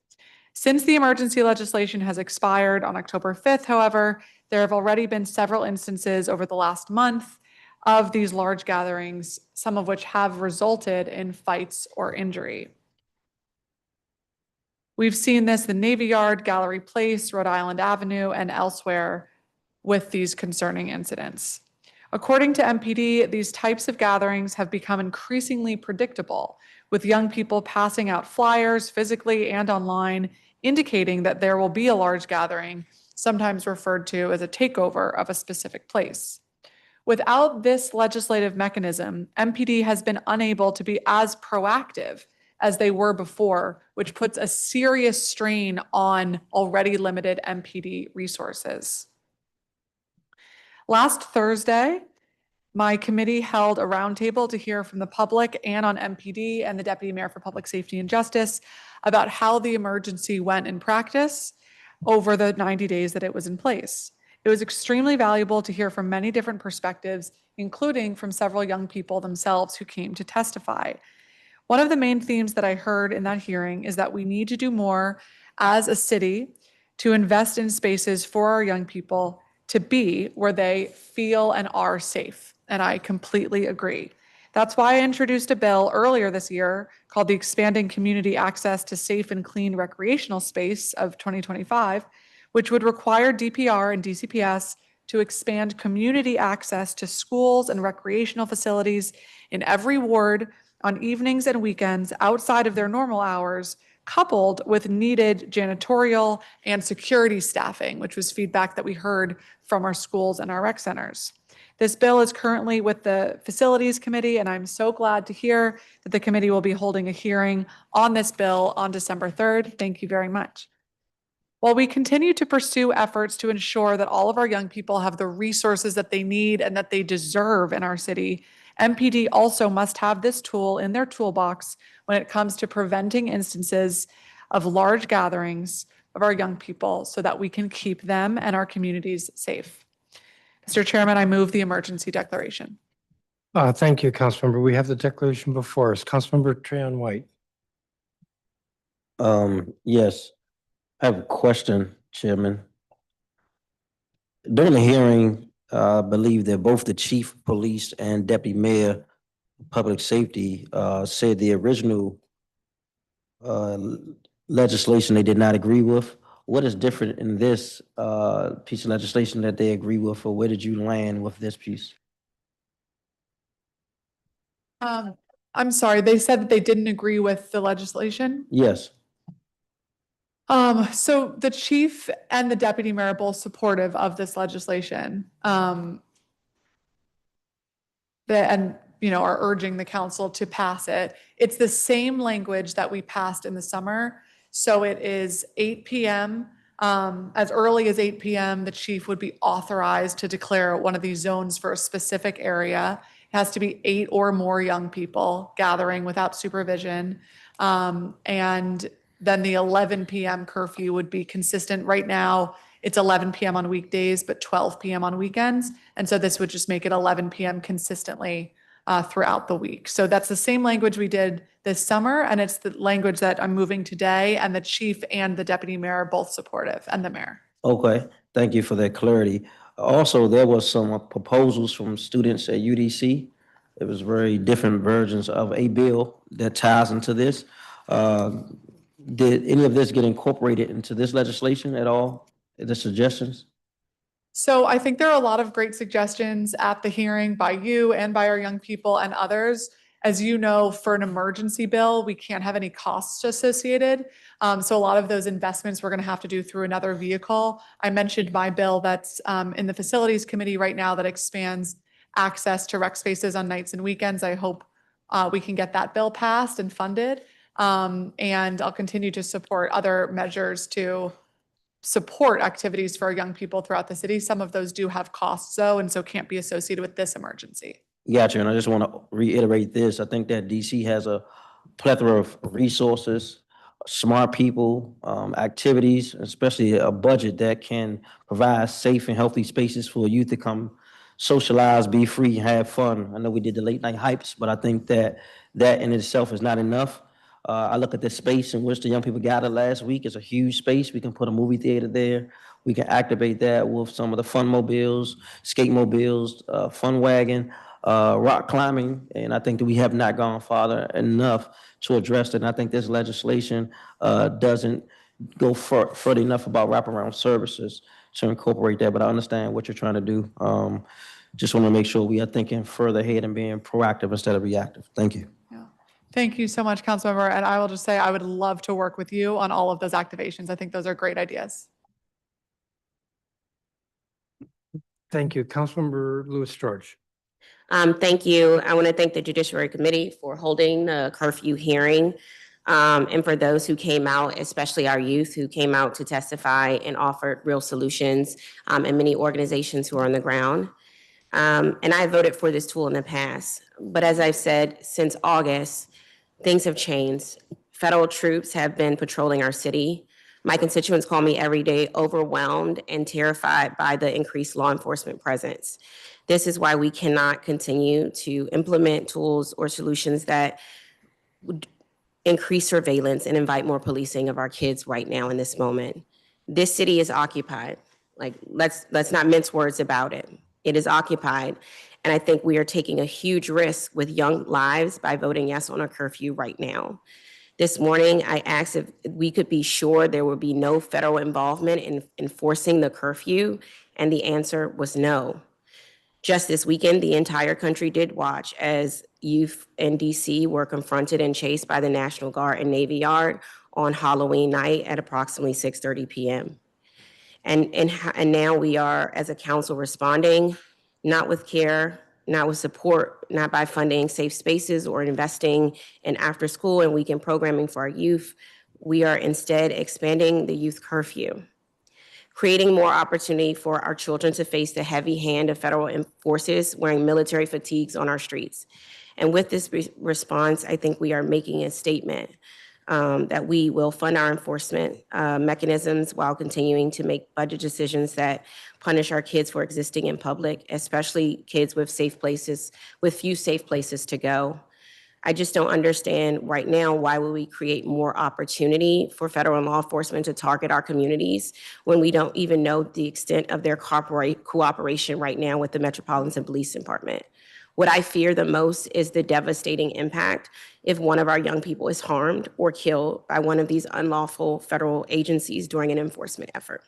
Since the emergency legislation has expired on October 5th, however, there have already been several instances over the last month of these large gatherings, some of which have resulted in fights or injury. We've seen this in Navy Yard, Gallery Place, Rhode Island Avenue, and elsewhere with these concerning incidents. According to MPD, these types of gatherings have become increasingly predictable, with young people passing out flyers physically and online, indicating that there will be a large gathering, sometimes referred to as a takeover of a specific place. Without this legislative mechanism, MPD has been unable to be as proactive as they were before, which puts a serious strain on already limited MPD resources. Last Thursday, my committee held a roundtable to hear from the public and on MPD and the Deputy Mayor for Public Safety and Justice about how the emergency went in practice over the 90 days that it was in place. It was extremely valuable to hear from many different perspectives, including from several young people themselves who came to testify. One of the main themes that I heard in that hearing is that we need to do more as a city to invest in spaces for our young people to be where they feel and are safe. And I completely agree. That's why I introduced a bill earlier this year called the Expanding Community Access to Safe and Clean Recreational Space of 2025, which would require DPR and DCPS to expand community access to schools and recreational facilities in every ward on evenings and weekends outside of their normal hours, coupled with needed janitorial and security staffing, which was feedback that we heard from our schools and our rec centers. This bill is currently with the Facilities Committee, and I'm so glad to hear that the committee will be holding a hearing on this bill on December 3rd. Thank you very much. While we continue to pursue efforts to ensure that all of our young people have the resources that they need and that they deserve in our city, MPD also must have this tool in their toolbox when it comes to preventing instances of large gatherings of our young people so that we can keep them and our communities safe. Mr. Chairman, I move the emergency declaration. Thank you, Councilmember. We have the declaration before us. Councilmember Trayon White. Yes, I have a question, Chairman. During the hearing, I believe that both the chief of police and deputy mayor of public safety said the original legislation they did not agree with. What is different in this piece of legislation that they agree with, or where did you land with this piece? I'm sorry, they said that they didn't agree with the legislation? Yes. So the chief and the deputy mayor are both supportive of this legislation. And are urging the council to pass it. It's the same language that we passed in the summer. So it is 8 p.m. As early as 8 p.m., the chief would be authorized to declare one of these zones for a specific area. has to be 8 or more young people gathering without supervision. And then the 11 PM curfew would be consistent. Right now, it's 11 PM on weekdays, but 12 PM on weekends. And so this would just make it 11 PM consistently throughout the week. So that's the same language we did this summer, and it's the language that I'm moving today, and the chief and the deputy mayor are both supportive, and the mayor. Okay, thank you for that clarity. Also, there was some proposals from students at UDC. It was very different versions of a bill that ties into this. Did any of this get incorporated into this legislation at all? The suggestions? So I think there are a lot of great suggestions at the hearing by you and by our young people and others. As you know, for an emergency bill, we can't have any costs associated. So a lot of those investments we're going to have to do through another vehicle. I mentioned my bill that's in the facilities committee right now that expands access to rec spaces on nights and weekends. I hope we can get that bill passed and funded. And I'll continue to support other measures to support activities for our young people throughout the city. Some of those do have costs though, and so can't be associated with this emergency. Gotcha, and I just want to reiterate this. I think that DC has a plethora of resources, smart people, activities, especially a budget that can provide safe and healthy spaces for youth to come socialize, be free, have fun. I know we did the late night hypes, but I think that in itself is not enough. I look at the space in which the young people gathered last week. It's a huge space. We can put a movie theater there. We can activate that with some of the fun mobiles, skate mobiles, fun wagon, rock climbing. And I think that we have not gone farther enough to address it. And I think this legislation doesn't go further enough about wraparound services to incorporate that. But I understand what you're trying to do. Just want to make sure we are thinking further ahead and being proactive instead of reactive. Thank you. Thank you so much, Councilmember. And I will just say I would love to work with you on all of those activations. I think those are great ideas. Thank you. Councilmember Louis George. Thank you. I want to thank the Judiciary Committee for holding the curfew hearing. And for those who came out, especially our youth who came out to testify and offered real solutions, and many organizations who are on the ground. And I voted for this tool in the past. But as I've said, since August, things have changed. Federal troops have been patrolling our city. My constituents call me every day overwhelmed and terrified by the increased law enforcement presence. This is why we cannot continue to implement tools or solutions that would increase surveillance and invite more policing of our kids right now in this moment. This city is occupied. Like, let's not mince words about it. It is occupied. And I think we are taking a huge risk with young lives by voting yes on a curfew right now. This morning, I asked if we could be sure there would be no federal involvement in enforcing the curfew, and the answer was no. Just this weekend, the entire country did watch as youth in DC were confronted and chased by the National Guard and Navy Yard on Halloween night at approximately 6:30 p.m. And now we are, as a council, responding, not with care, not with support, not by funding safe spaces or investing in after school and weekend programming for our youth. We are instead expanding the youth curfew, creating more opportunity for our children to face the heavy hand of federal forces wearing military fatigues on our streets. And with this response, I think we are making a statement that we will fund our enforcement mechanisms while continuing to make budget decisions that punish our kids for existing in public, especially kids with few safe places to go. I just don't understand right now why would we create more opportunity for federal and law enforcement to target our communities when we don't even know the extent of their cooperation right now with the Metropolitan Police Department. What I fear the most is the devastating impact if one of our young people is harmed or killed by one of these unlawful federal agencies during an enforcement effort.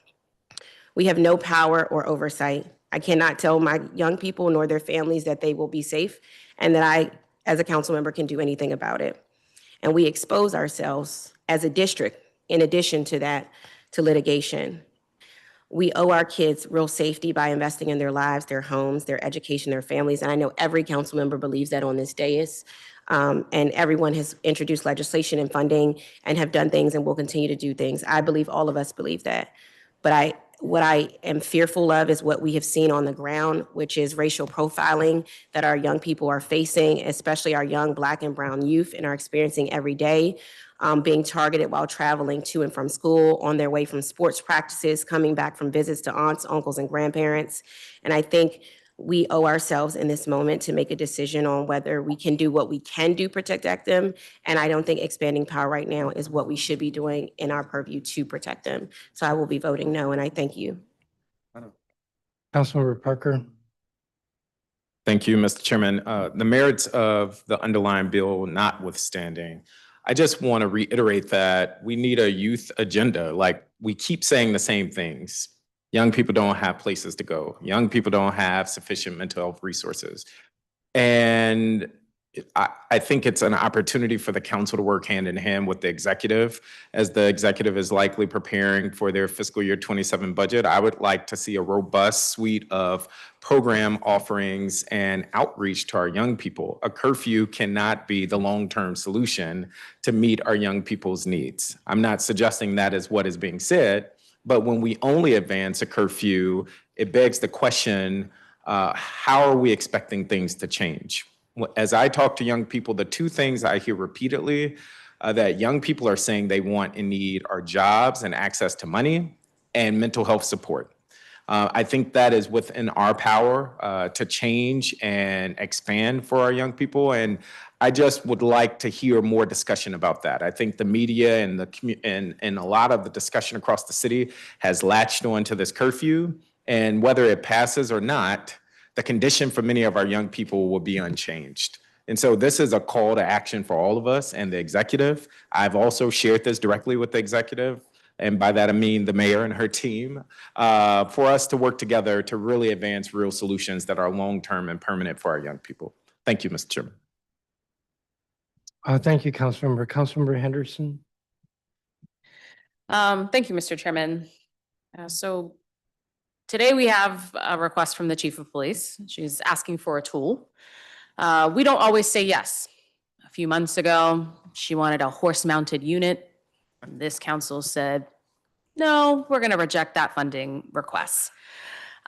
We have no power or oversight. I cannot tell my young people nor their families that they will be safe and that I, as a council member, can do anything about it. And we expose ourselves as a district, in addition to that, to litigation. We owe our kids real safety by investing in their lives, their homes, their education, their families. And I know every council member believes that on this dais. And everyone has introduced legislation and funding and have done things and will continue to do things. I believe all of us believe that. But what I am fearful of is what we have seen on the ground, which is racial profiling that our young people are facing, especially our young Black and brown youth, and are experiencing every day, being targeted while traveling to and from school, on their way from sports practices, coming back from visits to aunts, uncles, and grandparents. And I think we owe ourselves in this moment to make a decision on whether we can do what we can do to protect them. And I don't think expanding power right now is what we should be doing in our purview to protect them. So I will be voting no, and I thank you. Councilmember Parker. Thank you, Mr. Chairman. The merits of the underlying bill notwithstanding, I just want to reiterate that we need a youth agenda. Like, we keep saying the same things. Young people don't have places to go. Young people don't have sufficient mental health resources. And I think it's an opportunity for the council to work hand in hand with the executive. As the executive is likely preparing for their fiscal year 27 budget, I would like to see a robust suite of program offerings and outreach to our young people. A curfew cannot be the long-term solution to meet our young people's needs. I'm not suggesting that is what is being said, but when we only advance a curfew, it begs the question, how are we expecting things to change? As I talk to young people, the two things I hear repeatedly that young people are saying they want and need are jobs and access to money and mental health support. I think that is within our power to change and expand for our young people. And I just would like to hear more discussion about that. I think the media and and a lot of the discussion across the city has latched on to this curfew, and whether it passes or not, the condition for many of our young people will be unchanged. And so this is a call to action for all of us and the executive. I've also shared this directly with the executive, and by that I mean the mayor and her team, for us to work together to really advance real solutions that are long-term and permanent for our young people. Thank you, Mr. Chairman. Thank you, Councilmember. Councilmember Henderson. Thank you, Mr. Chairman. So today we have a request from the chief of police. She's asking for a tool. We don't always say yes. A few months ago, she wanted a horse-mounted unit. This council said, no, we're going to reject that funding request.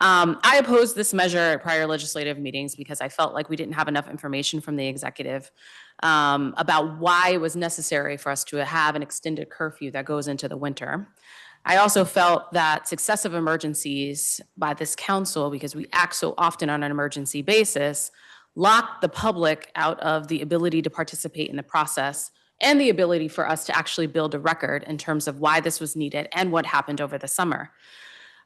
I opposed this measure at prior legislative meetings because I felt like we didn't have enough information from the executive about why it was necessary for us to have an extended curfew that goes into the winter. I also felt that successive emergencies by this council, because we act so often on an emergency basis, locked the public out of the ability to participate in the process and the ability for us to actually build a record in terms of why this was needed and what happened over the summer.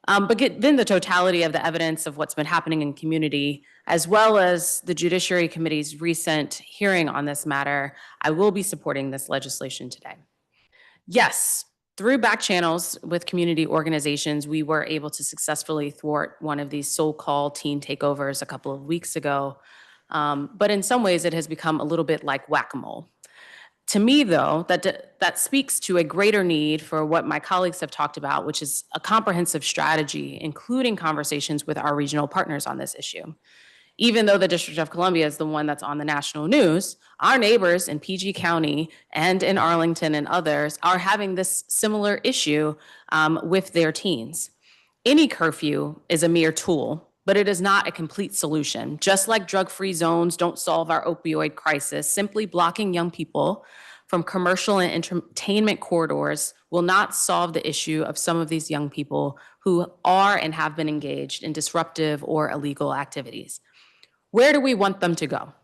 But then the totality of the evidence of what's been happening in community, as well as the Judiciary Committee's recent hearing on this matter, I will be supporting this legislation today. Yes, through back channels with community organizations, we were able to successfully thwart one of these so-called teen takeovers a couple of weeks ago. But in some ways, it has become a little bit like whack-a-mole. To me, though, that speaks to a greater need for what my colleagues have talked about, which is a comprehensive strategy, including conversations with our regional partners on this issue. Even though the District of Columbia is the one that's on the national news, our neighbors in PG County and in Arlington and others are having this similar issue with their teens. Any curfew is a mere tool, but it is not a complete solution. Just like drug-free zones don't solve our opioid crisis, simply blocking young people from commercial and entertainment corridors will not solve the issue of some of these young people who are and have been engaged in disruptive or illegal activities. Where do we want them to go?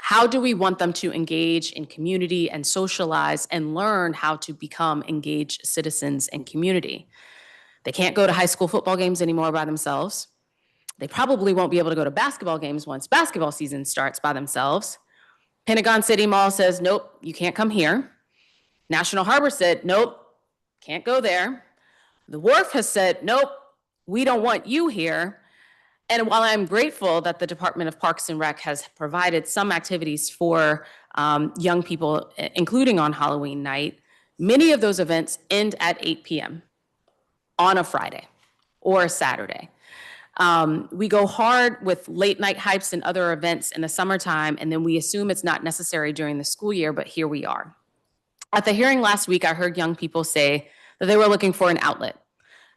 How do we want them to engage in community and socialize and learn how to become engaged citizens in community? They can't go to high school football games anymore by themselves. They probably won't be able to go to basketball games once basketball season starts by themselves. Pentagon City Mall says, nope, you can't come here. National Harbor said, nope, can't go there. The Wharf has said, nope, we don't want you here. And while I'm grateful that the Department of Parks and Rec has provided some activities for young people, including on Halloween night, many of those events end at 8 p.m. on a Friday or a Saturday. We go hard with late night hypes and other events in the summertime, and then we assume it's not necessary during the school year, but here we are. At the hearing last week, I heard young people say that they were looking for an outlet.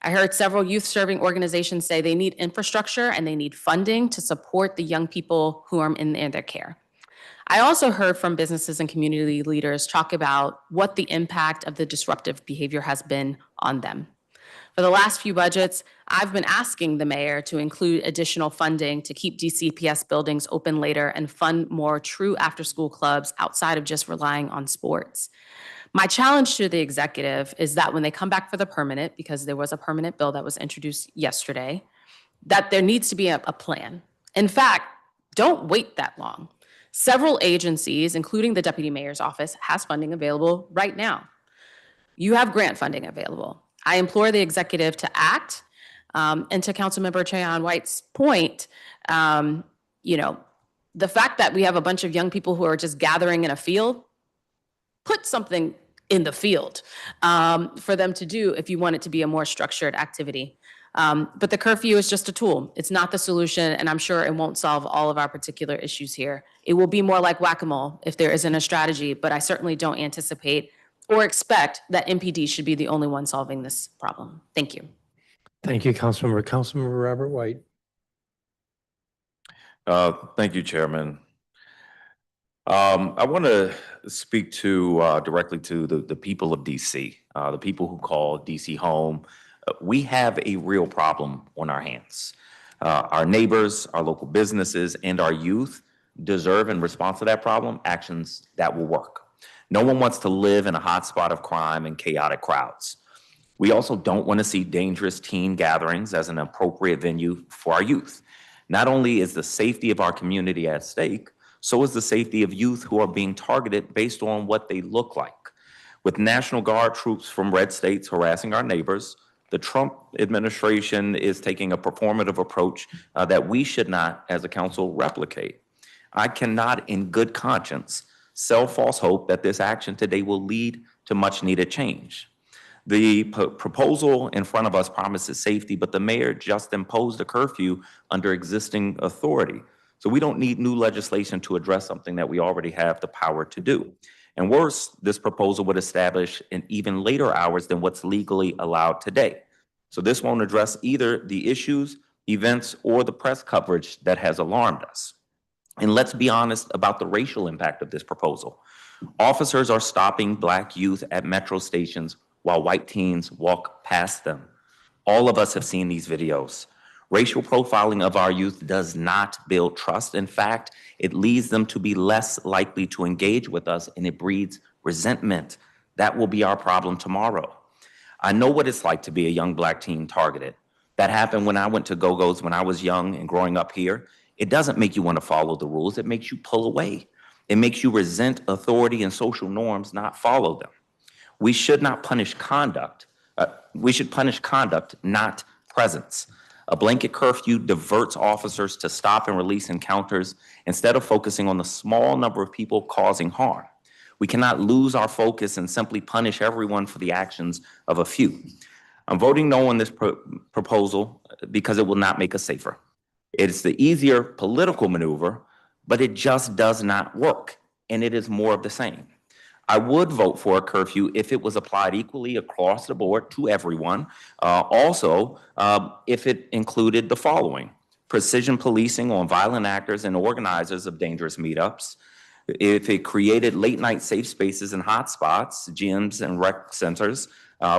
I heard several youth-serving organizations say they need infrastructure and they need funding to support the young people who are in their care. I also heard from businesses and community leaders talk about what the impact of the disruptive behavior has been on them. For the last few budgets, I've been asking the mayor to include additional funding to keep DCPS buildings open later and fund more true after-school clubs outside of just relying on sports. My challenge to the executive is that when they come back for the permanent, because there was a permanent bill that was introduced yesterday, that there needs to be a plan. In fact, don't wait that long. Several agencies, including the Deputy Mayor's Office, has funding available right now. You have grant funding available. I implore the executive to act. And to Councilmember Trayan White's point, the fact that we have a bunch of young people who are just gathering in a field, put something in the field for them to do if you want it to be a more structured activity. But the curfew is just a tool. It's not the solution, and I'm sure it won't solve all of our particular issues here. It will be more like whack-a-mole if there isn't a strategy, but I certainly don't anticipate or expect that MPD should be the only one solving this problem. Thank you. Thank you, Councilmember. Councilmember Robert White. Thank you, Chairman. I want to speak to directly to the people of DC, the people who call DC home. We have a real problem on our hands. Our neighbors, our local businesses, and our youth deserve, in response to that problem, actions that will work. No one wants to live in a hotspot of crime and chaotic crowds. We also don't want to see dangerous teen gatherings as an appropriate venue for our youth. Not only is the safety of our community at stake, so is the safety of youth who are being targeted based on what they look like. With National Guard troops from red states harassing our neighbors, the Trump administration is taking a performative approach that we should not, as a council, replicate. I cannot, in good conscience, sell false hope that this action today will lead to much needed change. The proposal in front of us promises safety, but the mayor just imposed a curfew under existing authority. So we don't need new legislation to address something that we already have the power to do. And worse, this proposal would establish in even later hours than what's legally allowed today. So this won't address either the issues, events, or the press coverage that has alarmed us. And let's be honest about the racial impact of this proposal. Officers are stopping Black youth at metro stations while white teens walk past them. All of us have seen these videos. Racial profiling of our youth does not build trust. In fact, it leads them to be less likely to engage with us, and it breeds resentment. That will be our problem tomorrow. I know what it's like to be a young Black teen targeted. That happened when I went to Go-Go's when I was young and growing up here. It doesn't make you want to follow the rules. It makes you pull away. It makes you resent authority and social norms, not follow them. We should not punish conduct. We should punish conduct, not presence. A blanket curfew diverts officers to stop and release encounters instead of focusing on the small number of people causing harm. We cannot lose our focus and simply punish everyone for the actions of a few. I'm voting no on this proposal because it will not make us safer. It's the easier political maneuver, but it just does not work, and it is more of the same. I would vote for a curfew if it was applied equally across the board to everyone. Also, if it included the following: precision policing on violent actors and organizers of dangerous meetups. If it created late night safe spaces and hotspots, gyms and rec centers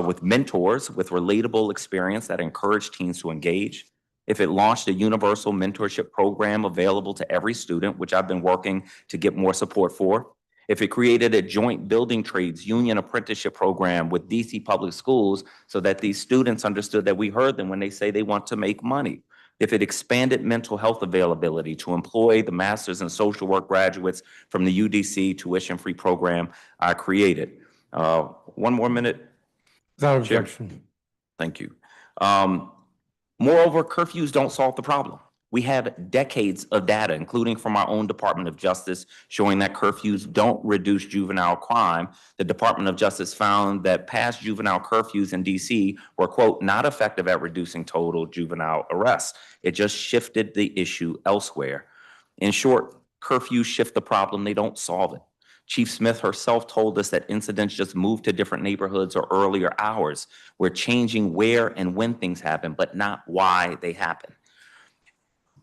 with mentors with relatable experience that encourage teens to engage. If it launched a universal mentorship program available to every student, which I've been working to get more support for. If it created a joint building trades union apprenticeship program with DC public schools so that these students understood that we heard them when they say they want to make money. If it expanded mental health availability to employ the master's in social work graduates from the UDC tuition-free program I created. 1 more minute. Without objection. Thank you. Moreover, curfews don't solve the problem. We have decades of data, including from our own Department of Justice, showing that curfews don't reduce juvenile crime. The Department of Justice found that past juvenile curfews in DC were, quote, not effective at reducing total juvenile arrests. It just shifted the issue elsewhere. In short, curfews shift the problem, they don't solve it. Chief Smith herself told us that incidents just move to different neighborhoods or earlier hours. We're changing where and when things happen, but not why they happen.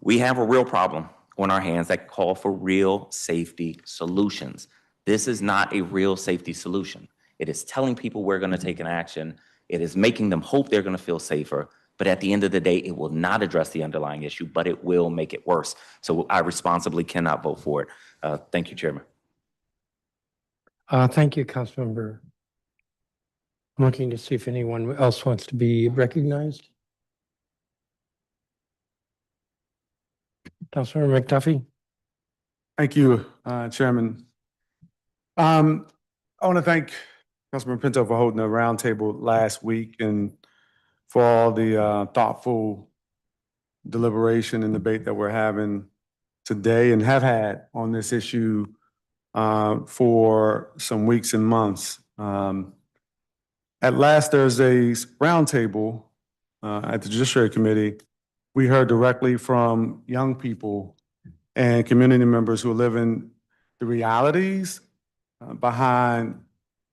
We have a real problem on our hands that call for real safety solutions. This is not a real safety solution. It is telling people we're going to take an action. It is making them hope they're going to feel safer. But at the end of the day, it will not address the underlying issue, but it will make it worse. So I responsibly cannot vote for it. Thank you, Chairman. Thank you, Councilmember. I'm looking to see if anyone else wants to be recognized. Councilmember McDuffie? Thank you, Chairman. I want to thank Councilman Pinto for holding a roundtable last week and for all the thoughtful deliberation and debate that we're having today and have had on this issue for some weeks and months. At last Thursday's roundtable at the Judiciary Committee, we heard directly from young people and community members who are living the realities behind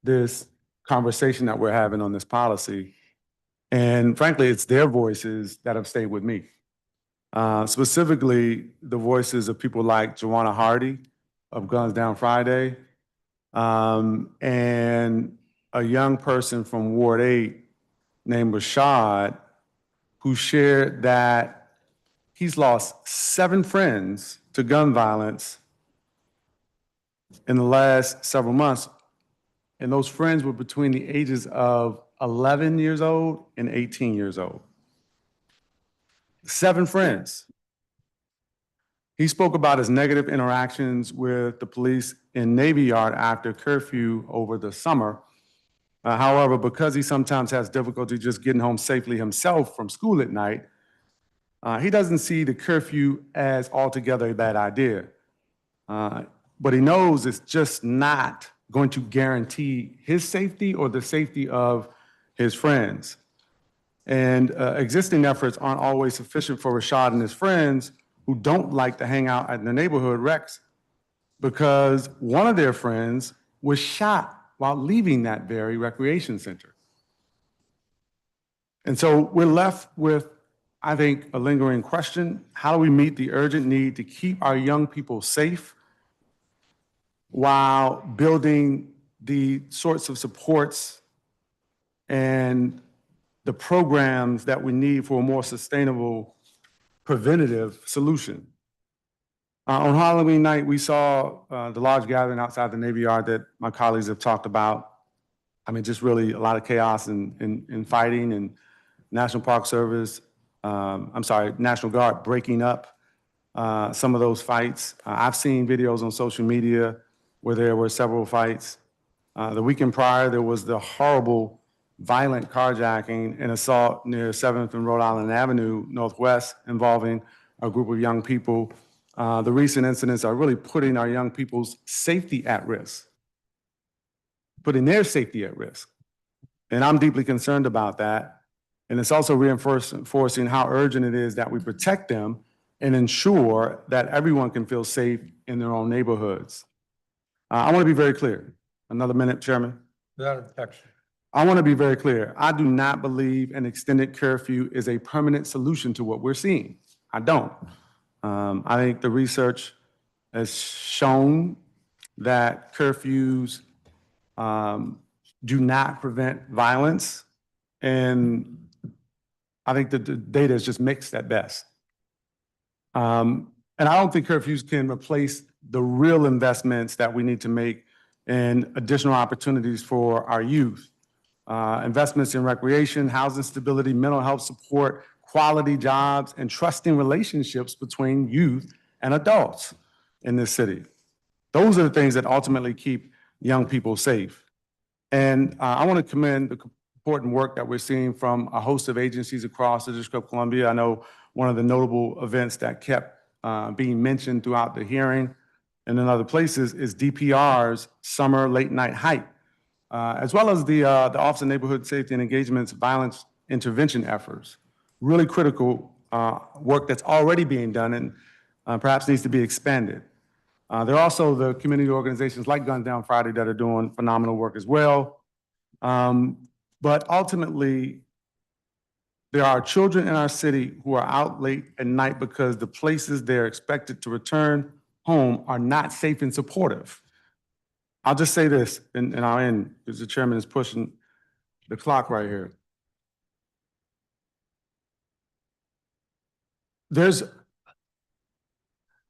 this conversation that we're having on this policy. And frankly, it's their voices that have stayed with me. Specifically, the voices of people like Joanna Hardy of Guns Down Friday, and a young person from Ward 8 named Rashad, who shared that he's lost 7 friends to gun violence in the last several months. And those friends were between the ages of 11 years old and 18 years old. 7 friends. He spoke about his negative interactions with the police in Navy Yard after curfew over the summer. However, because he sometimes has difficulty just getting home safely himself from school at night, he doesn't see the curfew as altogether a bad idea. But he knows it's just not going to guarantee his safety or the safety of his friends. And existing efforts aren't always sufficient for Rashad and his friends who don't like to hang out at the neighborhood recs because one of their friends was shot while leaving that very recreation center. And so we're left with, I think, a lingering question. How do we meet the urgent need to keep our young people safe while building the sorts of supports and the programs that we need for a more sustainable preventative solution? On Halloween night, we saw the large gathering outside the Navy Yard that my colleagues have talked about. I mean, just really a lot of chaos and fighting, and National Park Service, National Guard breaking up some of those fights. I've seen videos on social media where there were several fights. The weekend prior, there was the horrible violent carjacking and assault near 7th and Rhode Island Avenue Northwest involving a group of young people. The recent incidents are really putting our young people's safety at risk, putting their safety at risk. And I'm deeply concerned about that. And it's also reinforcing how urgent it is that we protect them and ensure that everyone can feel safe in their own neighborhoods. I want to be very clear. Another minute, Chairman. Without objection. I want to be very clear. I do not believe an extended curfew is a permanent solution to what we're seeing. I don't. I think the research has shown that curfews do not prevent violence, and I think that the data is just mixed at best. And I don't think curfews can replace the real investments that we need to make in additional opportunities for our youth. Investments in recreation, housing stability, mental health support, quality jobs, and trusting relationships between youth and adults in this city. Those are the things that ultimately keep young people safe. And I want to commend the important work that we're seeing from a host of agencies across the District of Columbia. I know one of the notable events that kept being mentioned throughout the hearing and in other places is DPR's summer late night hike, as well as the Office of Neighborhood Safety and Engagement's violence intervention efforts. Really critical work that's already being done and perhaps needs to be expanded. There are also the community organizations like Guns Down Friday that are doing phenomenal work as well. But ultimately, there are children in our city who are out late at night because the places they're expected to return home are not safe and supportive. I'll just say this, and I'll end, because the chairman is pushing the clock right here. There's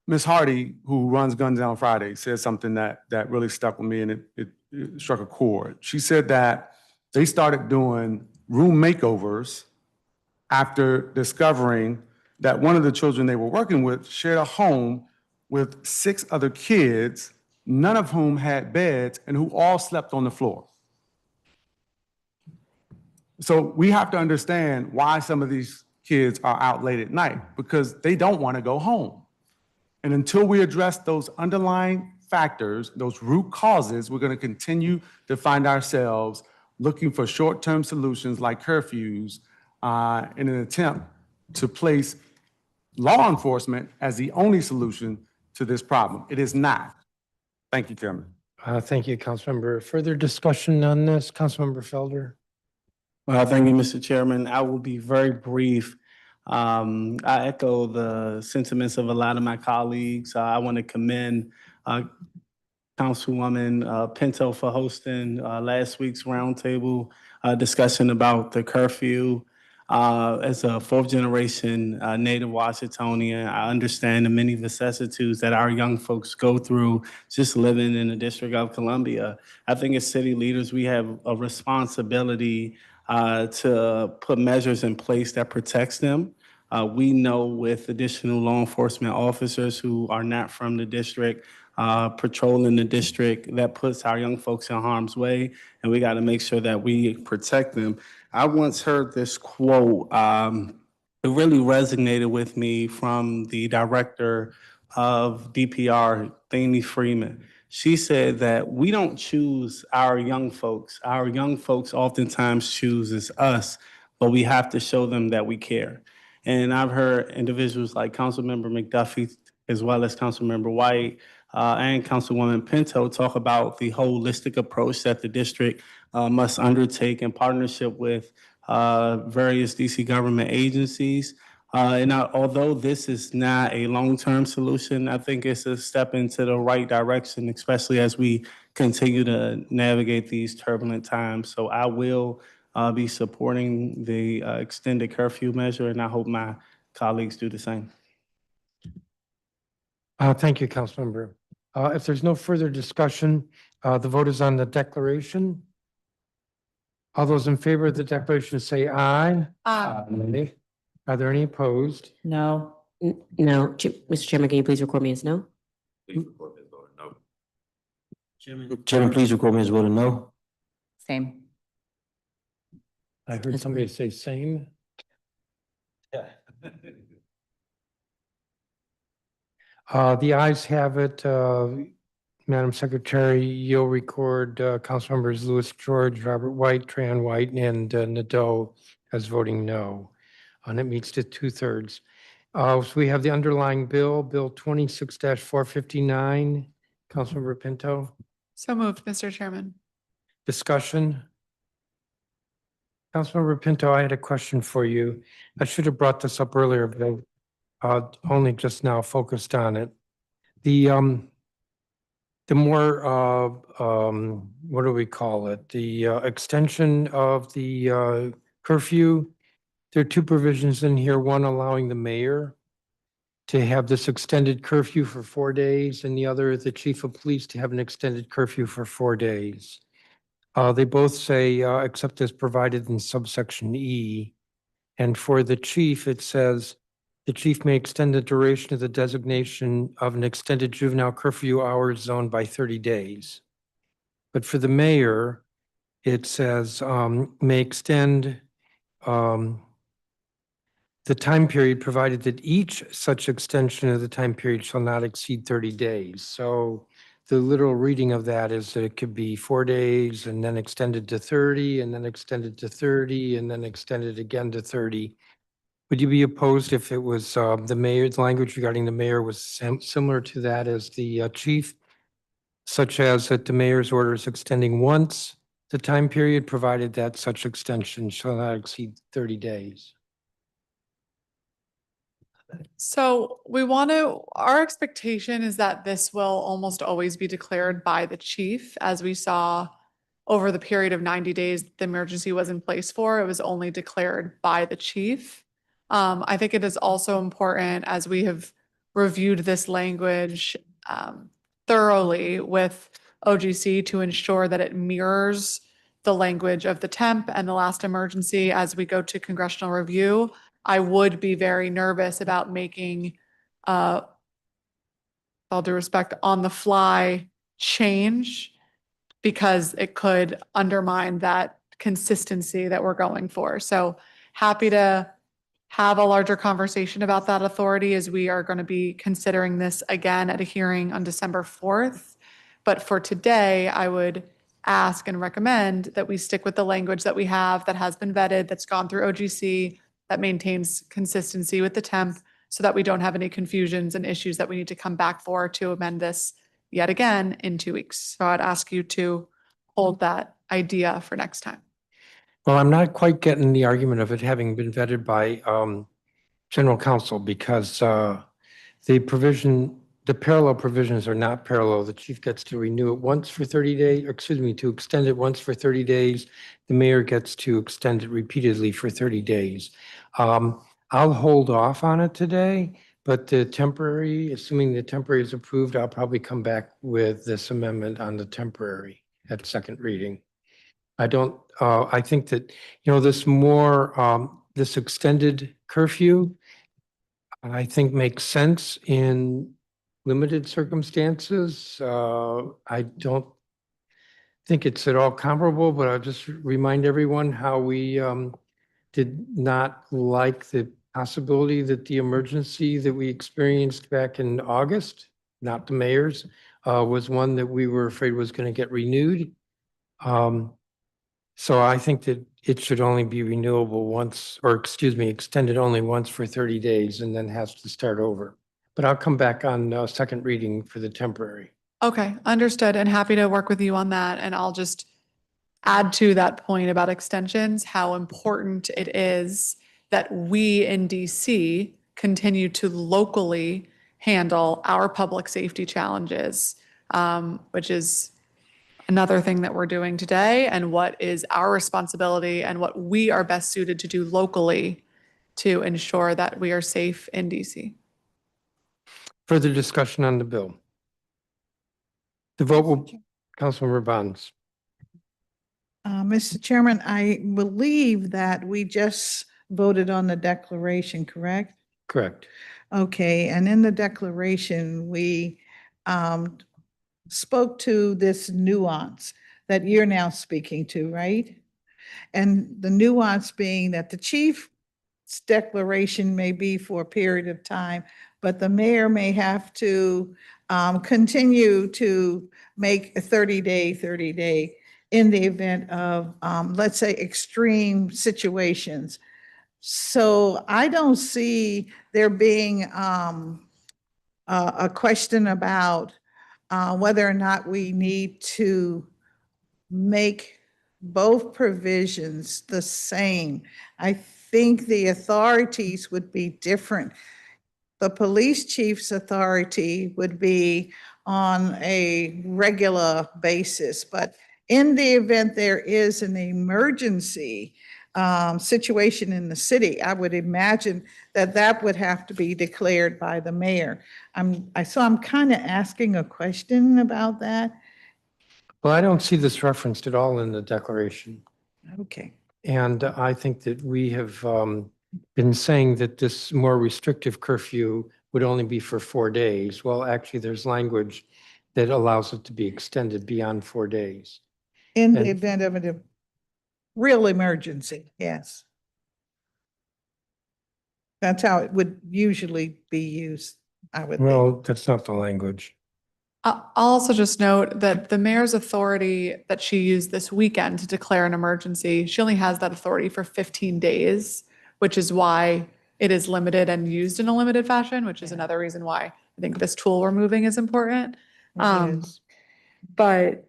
Ms. Hardy, who runs Guns Down Friday, said something that really stuck with me, and it struck a chord. She said that they started doing room makeovers after discovering that one of the children they were working with shared a home with 6 other kids, none of whom had beds and who all slept on the floor. So we have to understand why some of these kids are out late at night, because they don't want to go home. And until we address those underlying factors, those root causes, we're going to continue to find ourselves looking for short-term solutions like curfews in an attempt to place law enforcement as the only solution to this problem. It is not. Thank you, Chairman. Thank you, Councilmember. Further discussion on this, Councilmember Felder? Well, thank you, Mr. Chairman. I will be very brief. I echo the sentiments of a lot of my colleagues. I want to commend Councilwoman Pinto for hosting last week's roundtable discussion about the curfew. As a fourth-generation native Washingtonian, I understand the many vicissitudes that our young folks go through just living in the District of Columbia. I think as city leaders, we have a responsibility to put measures in place that protects them. We know with additional law enforcement officers who are not from the district, patrolling the district, that puts our young folks in harm's way, and we got to make sure that we protect them. I once heard this quote, it really resonated with me, from the director of DPR, Thaney Freeman. She said that we don't choose our young folks. Our young folks oftentimes chooses us, but we have to show them that we care. And I've heard individuals like Councilmember McDuffie, as well as Councilmember White, and Councilwoman Pinto talk about the holistic approach that the district must undertake in partnership with various DC government agencies. Although this is not a long-term solution, I think it's a step into the right direction, especially as we continue to navigate these turbulent times. So I will be supporting the extended curfew measure, and I hope my colleagues do the same. Thank you, Councilmember. If there's no further discussion, the vote is on the declaration. All those in favor of the declaration say aye. Aye. Are there any opposed? No. No. Mr. Chairman, can you please record me as no? Chairman, please record me as voting no. Same. I heard somebody say same. Yeah. The ayes have it. Madam Secretary, you'll record Councilmembers Louis George, Robert White, Tran White, and Nadeau as voting no. And it meets to 2/3. So we have the underlying bill, Bill 26-459. Councilmember Pinto, So moved, Mr. Chairman. discussion. Councilmember Pinto, I had a question for you. I should have brought this up earlier, but I only just now focused on it. The more, what do we call it? The extension of the curfew. There are 2 provisions in here, one allowing the mayor to have this extended curfew for 4 days, and the other, the chief of police to have an extended curfew for 4 days. They both say, except as provided in subsection E. And for the chief, it says, the chief may extend the duration of the designation of an extended juvenile curfew hours zone by 30 days. But for the mayor, it says, may extend the time period provided that each such extension of the time period shall not exceed 30 days. So the literal reading of that is that it could be 4 days and then extended to 30 and then extended to 30 and then extended again to 30. Would you be opposed if it was the mayor's language regarding the mayor was similar to that as the chief? Such as that the mayor's order is extending once the time period, provided that such extension shall not exceed 30 days. So we want to, our expectation is that this will almost always be declared by the chief, as we saw over the period of 90 days the emergency was in place for, it was only declared by the chief. I think it is also important, as we have reviewed this language thoroughly with OGC, to ensure that it mirrors the language of the temp and the last emergency as we go to congressional review. I would be very nervous about making, all due respect, on the fly change, because it could undermine that consistency that we're going for. So happy to have a larger conversation about that authority, as we are going to be considering this again at a hearing on December 4th. But for today, I would ask and recommend that we stick with the language that we have, that has been vetted, that's gone through OGC, that maintains consistency with the temp, so that we don't have any confusions and issues that we need to come back for to amend this yet again in 2 weeks. So I'd ask you to hold that idea for next time. Well, I'm not quite getting the argument of it having been vetted by general counsel, because the parallel provisions are not parallel. The chief gets to renew it once for 30 days, or excuse me, to extend it once for 30 days. The mayor gets to extend it repeatedly for 30 days. I'll hold off on it today, but the temporary, assuming the temporary is approved, I'll probably come back with this amendment on the temporary at second reading. I think that, this extended curfew, I think makes sense in limited circumstances. I don't think it's at all comparable, but I'll just remind everyone how we did not like the possibility that the emergency that we experienced back in August, not the mayor's, was one that we were afraid was going to get renewed. So I think that it should only be renewable once, or excuse me, extended only once for 30 days and then has to start over. But I'll come back on second reading for the temporary. Okay, understood, and happy to work with you on that. And I'll just add to that point about extensions, how important it is that we in DC continue to locally handle our public safety challenges, which is another thing that we're doing today, and what is our responsibility and what we are best suited to do locally to ensure that we are safe in DC. Further discussion on the bill. The vote will, Councilmember Bonds. Mr. Chairman, I believe that we just voted on the declaration, correct? Correct. Okay, and in the declaration, we spoke to this nuance that you're now speaking to, right? And the nuance being that the chief's declaration may be for a period of time, but the mayor may have to continue to make a 30-day in the event of, let's say, extreme situations. So I don't see there being a question about whether or not we need to make both provisions the same. I think the authorities would be different. The police chief's authority would be on a regular basis, but in the event there is an emergency situation in the city, I would imagine that that would have to be declared by the mayor. So I'm kind of asking a question about that. Well, I don't see this referenced at all in the declaration. Okay. And I think that we have been saying that this more restrictive curfew would only be for 4 days. Well, actually, there's language that allows it to be extended beyond 4 days. In the And- event of a real emergency, yes. That's how it would usually be used, I would think. Well, that's not the language. I'll also just note that the mayor's authority that she used this weekend to declare an emergency, she only has that authority for 15 days, which is why it is limited and used in a limited fashion, which is another reason why I think this tool we're moving is important. Yes. But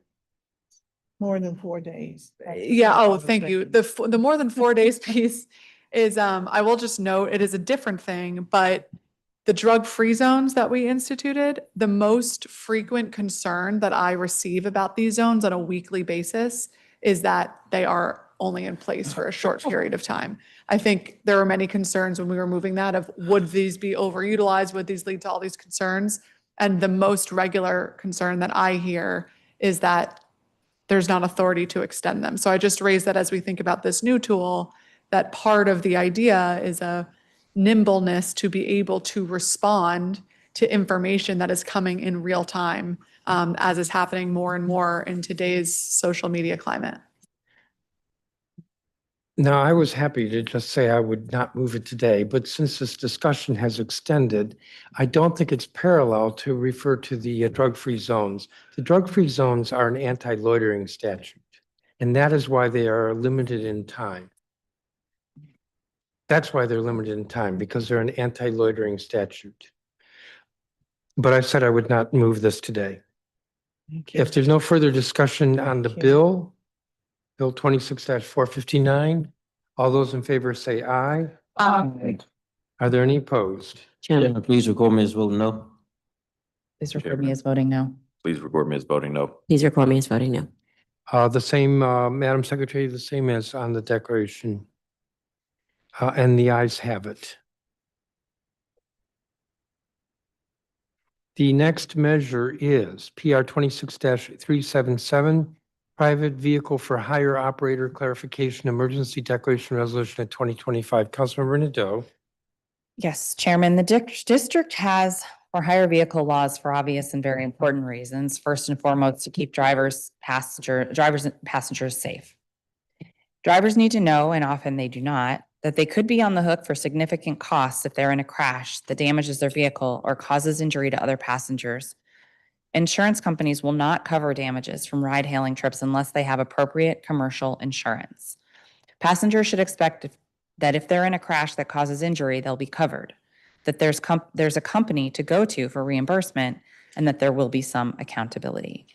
More than 4 days. yeah, oh, thank you. The more than 4 days piece is, I will just note, it is a different thing, but the drug-free zones that we instituted, the most frequent concern that I receive about these zones on a weekly basis is that they are only in place for a short period of time. I think there were many concerns when we were moving that of, would these be overutilized? Would these lead to all these concerns? And the most regular concern that I hear is that there's not authority to extend them. So I just raised that as we think about this new tool, that part of the idea is a nimbleness to be able to respond to information that is coming in real time, as is happening more and more in today's social media climate. Now, I was happy to just say I would not move it today, but since this discussion has extended, I don't think it's parallel to refer to the drug-free zones. The drug-free zones are an anti-loitering statute, and that is why they are limited in time. That's why they're limited in time, because they're an anti-loitering statute. But I said I would not move this today. If there's no further discussion on the Thank you. Bill 26-459, all those in favor say aye. Aye. Are there any opposed? Chairman, please record me as voting no. Please record me as voting no. Please record me as voting no. Please record me as voting no. The same, Madam Secretary, the same as on the declaration. And the ayes have it. The next measure is PR 26-377, Private Vehicle for Hire Operator Clarification Emergency Declaration Resolution of 2025. Councilmember Nadeau. Yes, Chairman, the district has for hire vehicle laws for obvious and very important reasons. First and foremost, to keep drivers and passengers safe. Drivers need to know, and often they do not, that they could be on the hook for significant costs if they're in a crash that damages their vehicle or causes injury to other passengers. Insurance companies will not cover damages from ride-hailing trips unless they have appropriate commercial insurance. Passengers should expect that if they're in a crash that causes injury, they'll be covered, that there's a company to go to for reimbursement, and that there will be some accountability.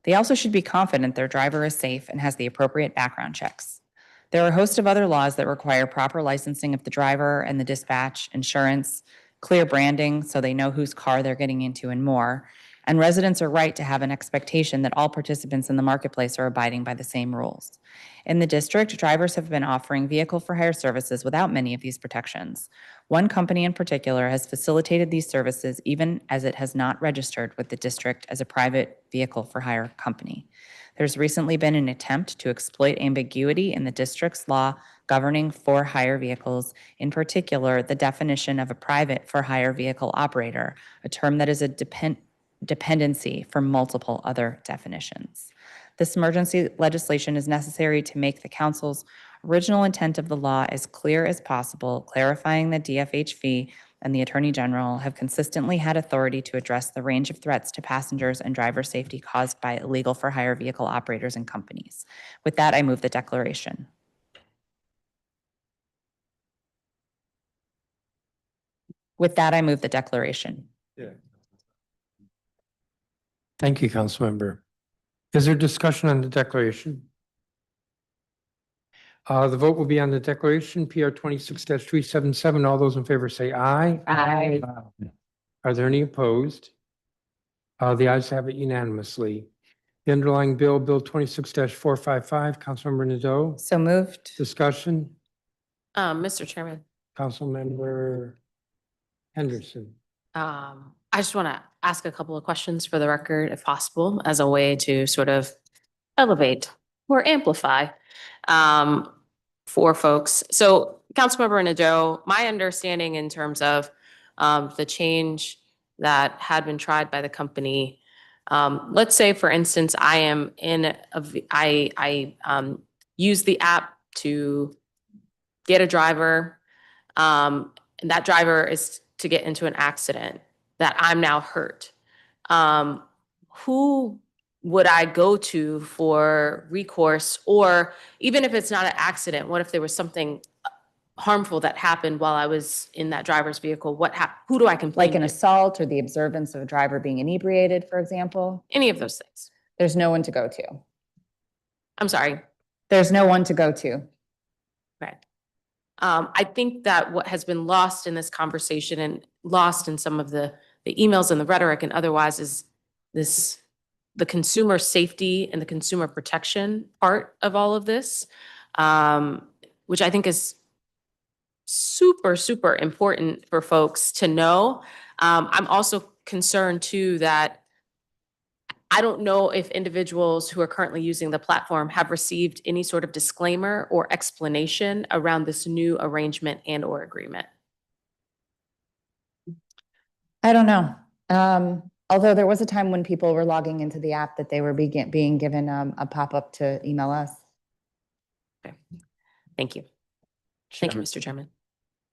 They also should be confident their driver is safe and has the appropriate background checks. There are a host of other laws that require proper licensing of the driver and the dispatch, insurance, clear branding so they know whose car they're getting into, and more. And residents are right to have an expectation that all participants in the marketplace are abiding by the same rules. In the district, drivers have been offering vehicle for hire services without many of these protections. One company in particular has facilitated these services even as it has not registered with the district as a private vehicle for hire company. There's recently been an attempt to exploit ambiguity in the district's law governing for hire vehicles, in particular, the definition of a private for hire vehicle operator, a term that is a dependency for multiple other definitions. This emergency legislation is necessary to make the council's original intent of the law as clear as possible, clarifying that DFHV and the Attorney General have consistently had authority to address the range of threats to passengers and driver safety caused by illegal for hire vehicle operators and companies. With that, I move the declaration. With that, I move the declaration. Thank you, Councilmember. Is there discussion on the declaration? The vote will be on the declaration, PR 26-377. All those in favor say aye. Aye. Are there any opposed? The ayes have it unanimously. The underlying bill, Bill 26-455, Councilmember Nadeau. So moved. Discussion, Mr. Chairman, Councilmember Henderson. I just want to ask a couple of questions for the record, if possible, as a way to sort of elevate or amplify for folks. So Councilmember Nadeau, my understanding in terms of the change that had been tried by the company, let's say, for instance, I am in I use the app to get a driver, and that driver is to get into an accident that I'm now hurt. Who would I go to for recourse? Or even if it's not an accident, what if there was something harmful that happened while I was in that driver's vehicle, who do I complain Like an to? assault or the observance of a driver being inebriated, for example, Any of those things. there's no one to go to. I'm sorry. There's no one to go to. Right. I think that what has been lost in this conversation and lost in some of the emails and the rhetoric and otherwise is the consumer safety and the consumer protection part of all of this, which I think is super, super important for folks to know. I'm also concerned too that I don't know if individuals who are currently using the platform have received any sort of disclaimer or explanation around this new arrangement and or agreement. I don't know. Although there was a time when people were logging into the app that they were being given a pop-up to email us. Okay. Thank you. Thank you, Mr. Chairman.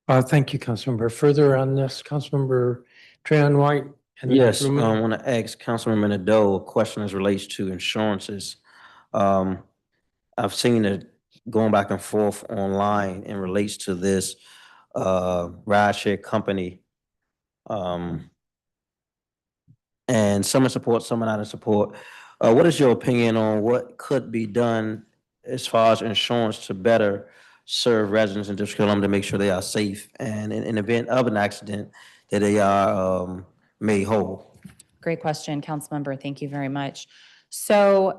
Thank you, Councilmember. Further on this, Councilmember Trahan White. and then Yes, I Fruman. want to ask Councilmember Nadeau a question as relates to insurances. I've seen it going back and forth online in relates to this rideshare company. And some in support, some are not in support. What is your opinion on what could be done as far as insurance to better serve residents in District of Columbia to make sure they are safe and in event of an accident that they are made whole? Great question, Councilmember. Thank you very much. So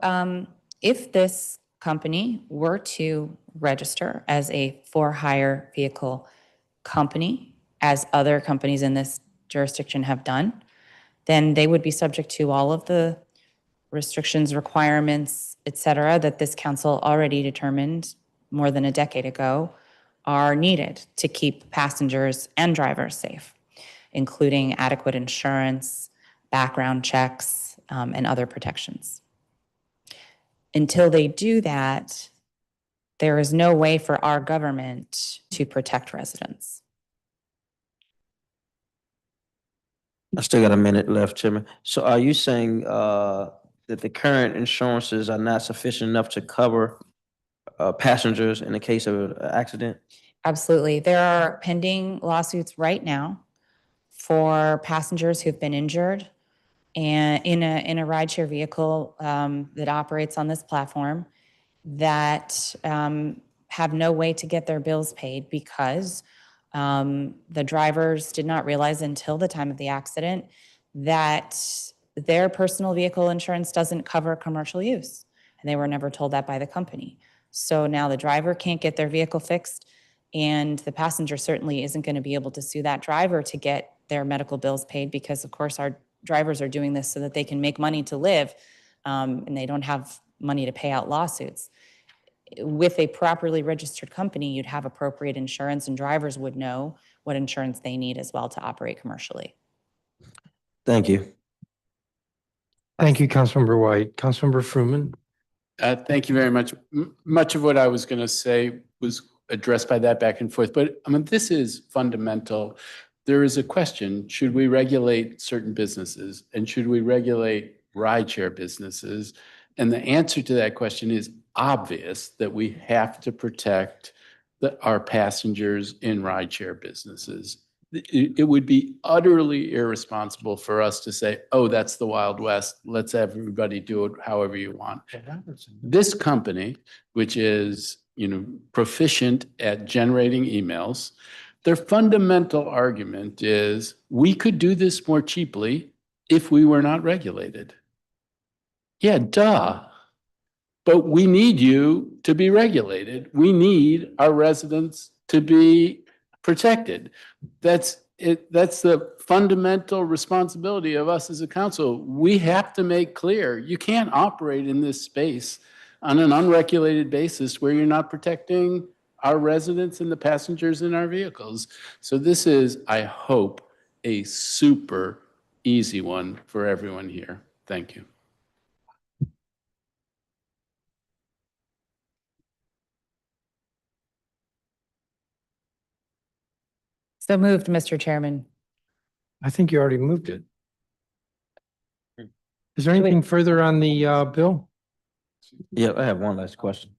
if this company were to register as a for-hire vehicle company, as other companies in this jurisdiction have done, then they would be subject to all of the restrictions, requirements, et cetera, that this council already determined more than a decade ago are needed to keep passengers and drivers safe, including adequate insurance, background checks, and other protections. Until they do that, there is no way for our government to protect residents. I still got a minute left, Chairman. So are you saying that the current insurances are not sufficient enough to cover passengers in the case of an accident? Absolutely. There are pending lawsuits right now for passengers who've been injured and in a rideshare vehicle that operates on this platform that have no way to get their bills paid because the drivers did not realize until the time of the accident that their personal vehicle insurance doesn't cover commercial use. And they were never told that by the company. So now the driver can't get their vehicle fixed, and the passenger certainly isn't going to be able to sue that driver to get their medical bills paid because, of course, our drivers are doing this so that they can make money to live, and they don't have money to pay out lawsuits. With a properly registered company, you'd have appropriate insurance, and drivers would know what insurance they need as well to operate commercially. Thank you. Thank you, Councilmember White. Councilmember Fruman. Thank you very much. Much of what I was going to say was addressed by that back and forth, but I mean, this is fundamental. There is a question, should we regulate certain businesses and should we regulate rideshare businesses? And the answer to that question is obvious, that we have to protect our passengers in rideshare businesses. It would be utterly irresponsible for us to say, oh, that's the Wild West. Let's have everybody do it however you want. This company, which is, proficient at generating emails, their fundamental argument is we could do this more cheaply if we were not regulated. Yeah, duh. But we need you to be regulated. We need our residents to be protected. That's it. That's the fundamental responsibility of us as a council. We have to make clear you can't operate in this space on an unregulated basis where you're not protecting our residents and the passengers in our vehicles. So this is, I hope, a super easy one for everyone here. Thank you. So moved, Mr. Chairman. I think you already moved it. Is there anything further on the bill? Yeah, I have one last question.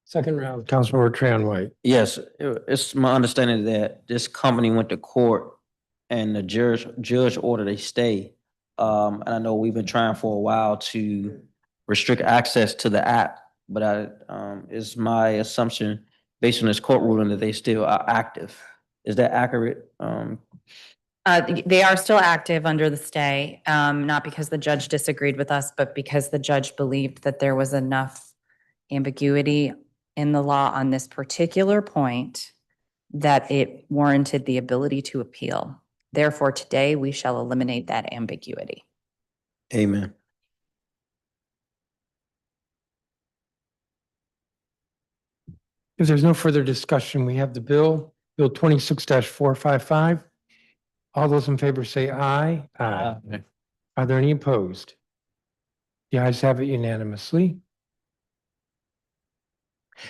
Second round, Councilmember Tran White. Yes, it's my understanding that this company went to court and the judge ordered a stay. And I know we've been trying for a while to restrict access to the app, but it's my assumption based on this court ruling that they still are active. Is that accurate? They are still active under the stay, not because the judge disagreed with us, but because the judge believed that there was enough ambiguity in the law on this particular point that it warranted the ability to appeal. Therefore, today we shall eliminate that ambiguity. Amen. If there's no further discussion, we have the bill, Bill 26-455. All those in favor say aye. Aye. Are there any opposed? The ayes have it unanimously.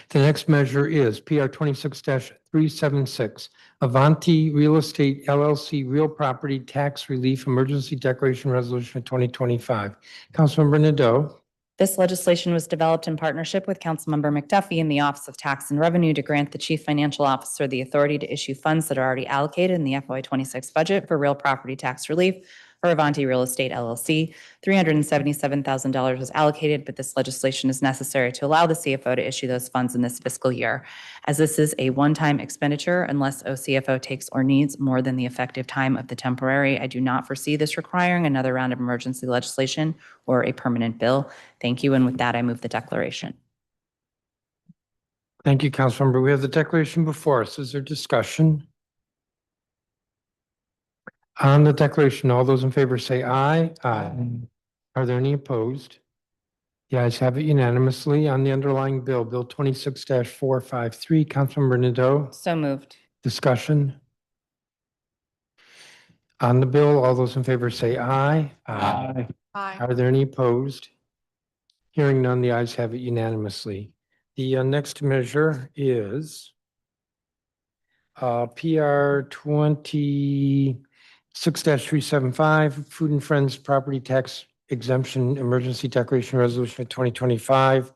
The next measure is PR 26-376, Avanti Real Estate LLC Real Property Tax Relief Emergency Declaration Resolution of 2025. Councilmember Nadeau. This legislation was developed in partnership with Councilmember McDuffie in the Office of Tax and Revenue to grant the Chief Financial Officer the authority to issue funds that are already allocated in the FY26 budget for real property tax relief for Avanti Real Estate LLC. $377,000 was allocated, but this legislation is necessary to allow the CFO to issue those funds in this fiscal year. As this is a one-time expenditure, unless OCFO takes or needs more than the effective time of the temporary, I do not foresee this requiring another round of emergency legislation or a permanent bill. Thank you, and with that, I move the declaration. Thank you, Councilmember. We have the declaration before us. Is there discussion? On the declaration, all those in favor say aye. Aye. Are there any opposed? The ayes have it unanimously. On the underlying bill, Bill 26-453, Councilmember Nadeau. So moved. Discussion? On the bill, all those in favor say aye. Aye. Are there any opposed? Hearing none, the ayes have it unanimously. The next measure is PR 26-375, Food and Friends Property Tax Exemption Emergency Declaration Resolution of 2025.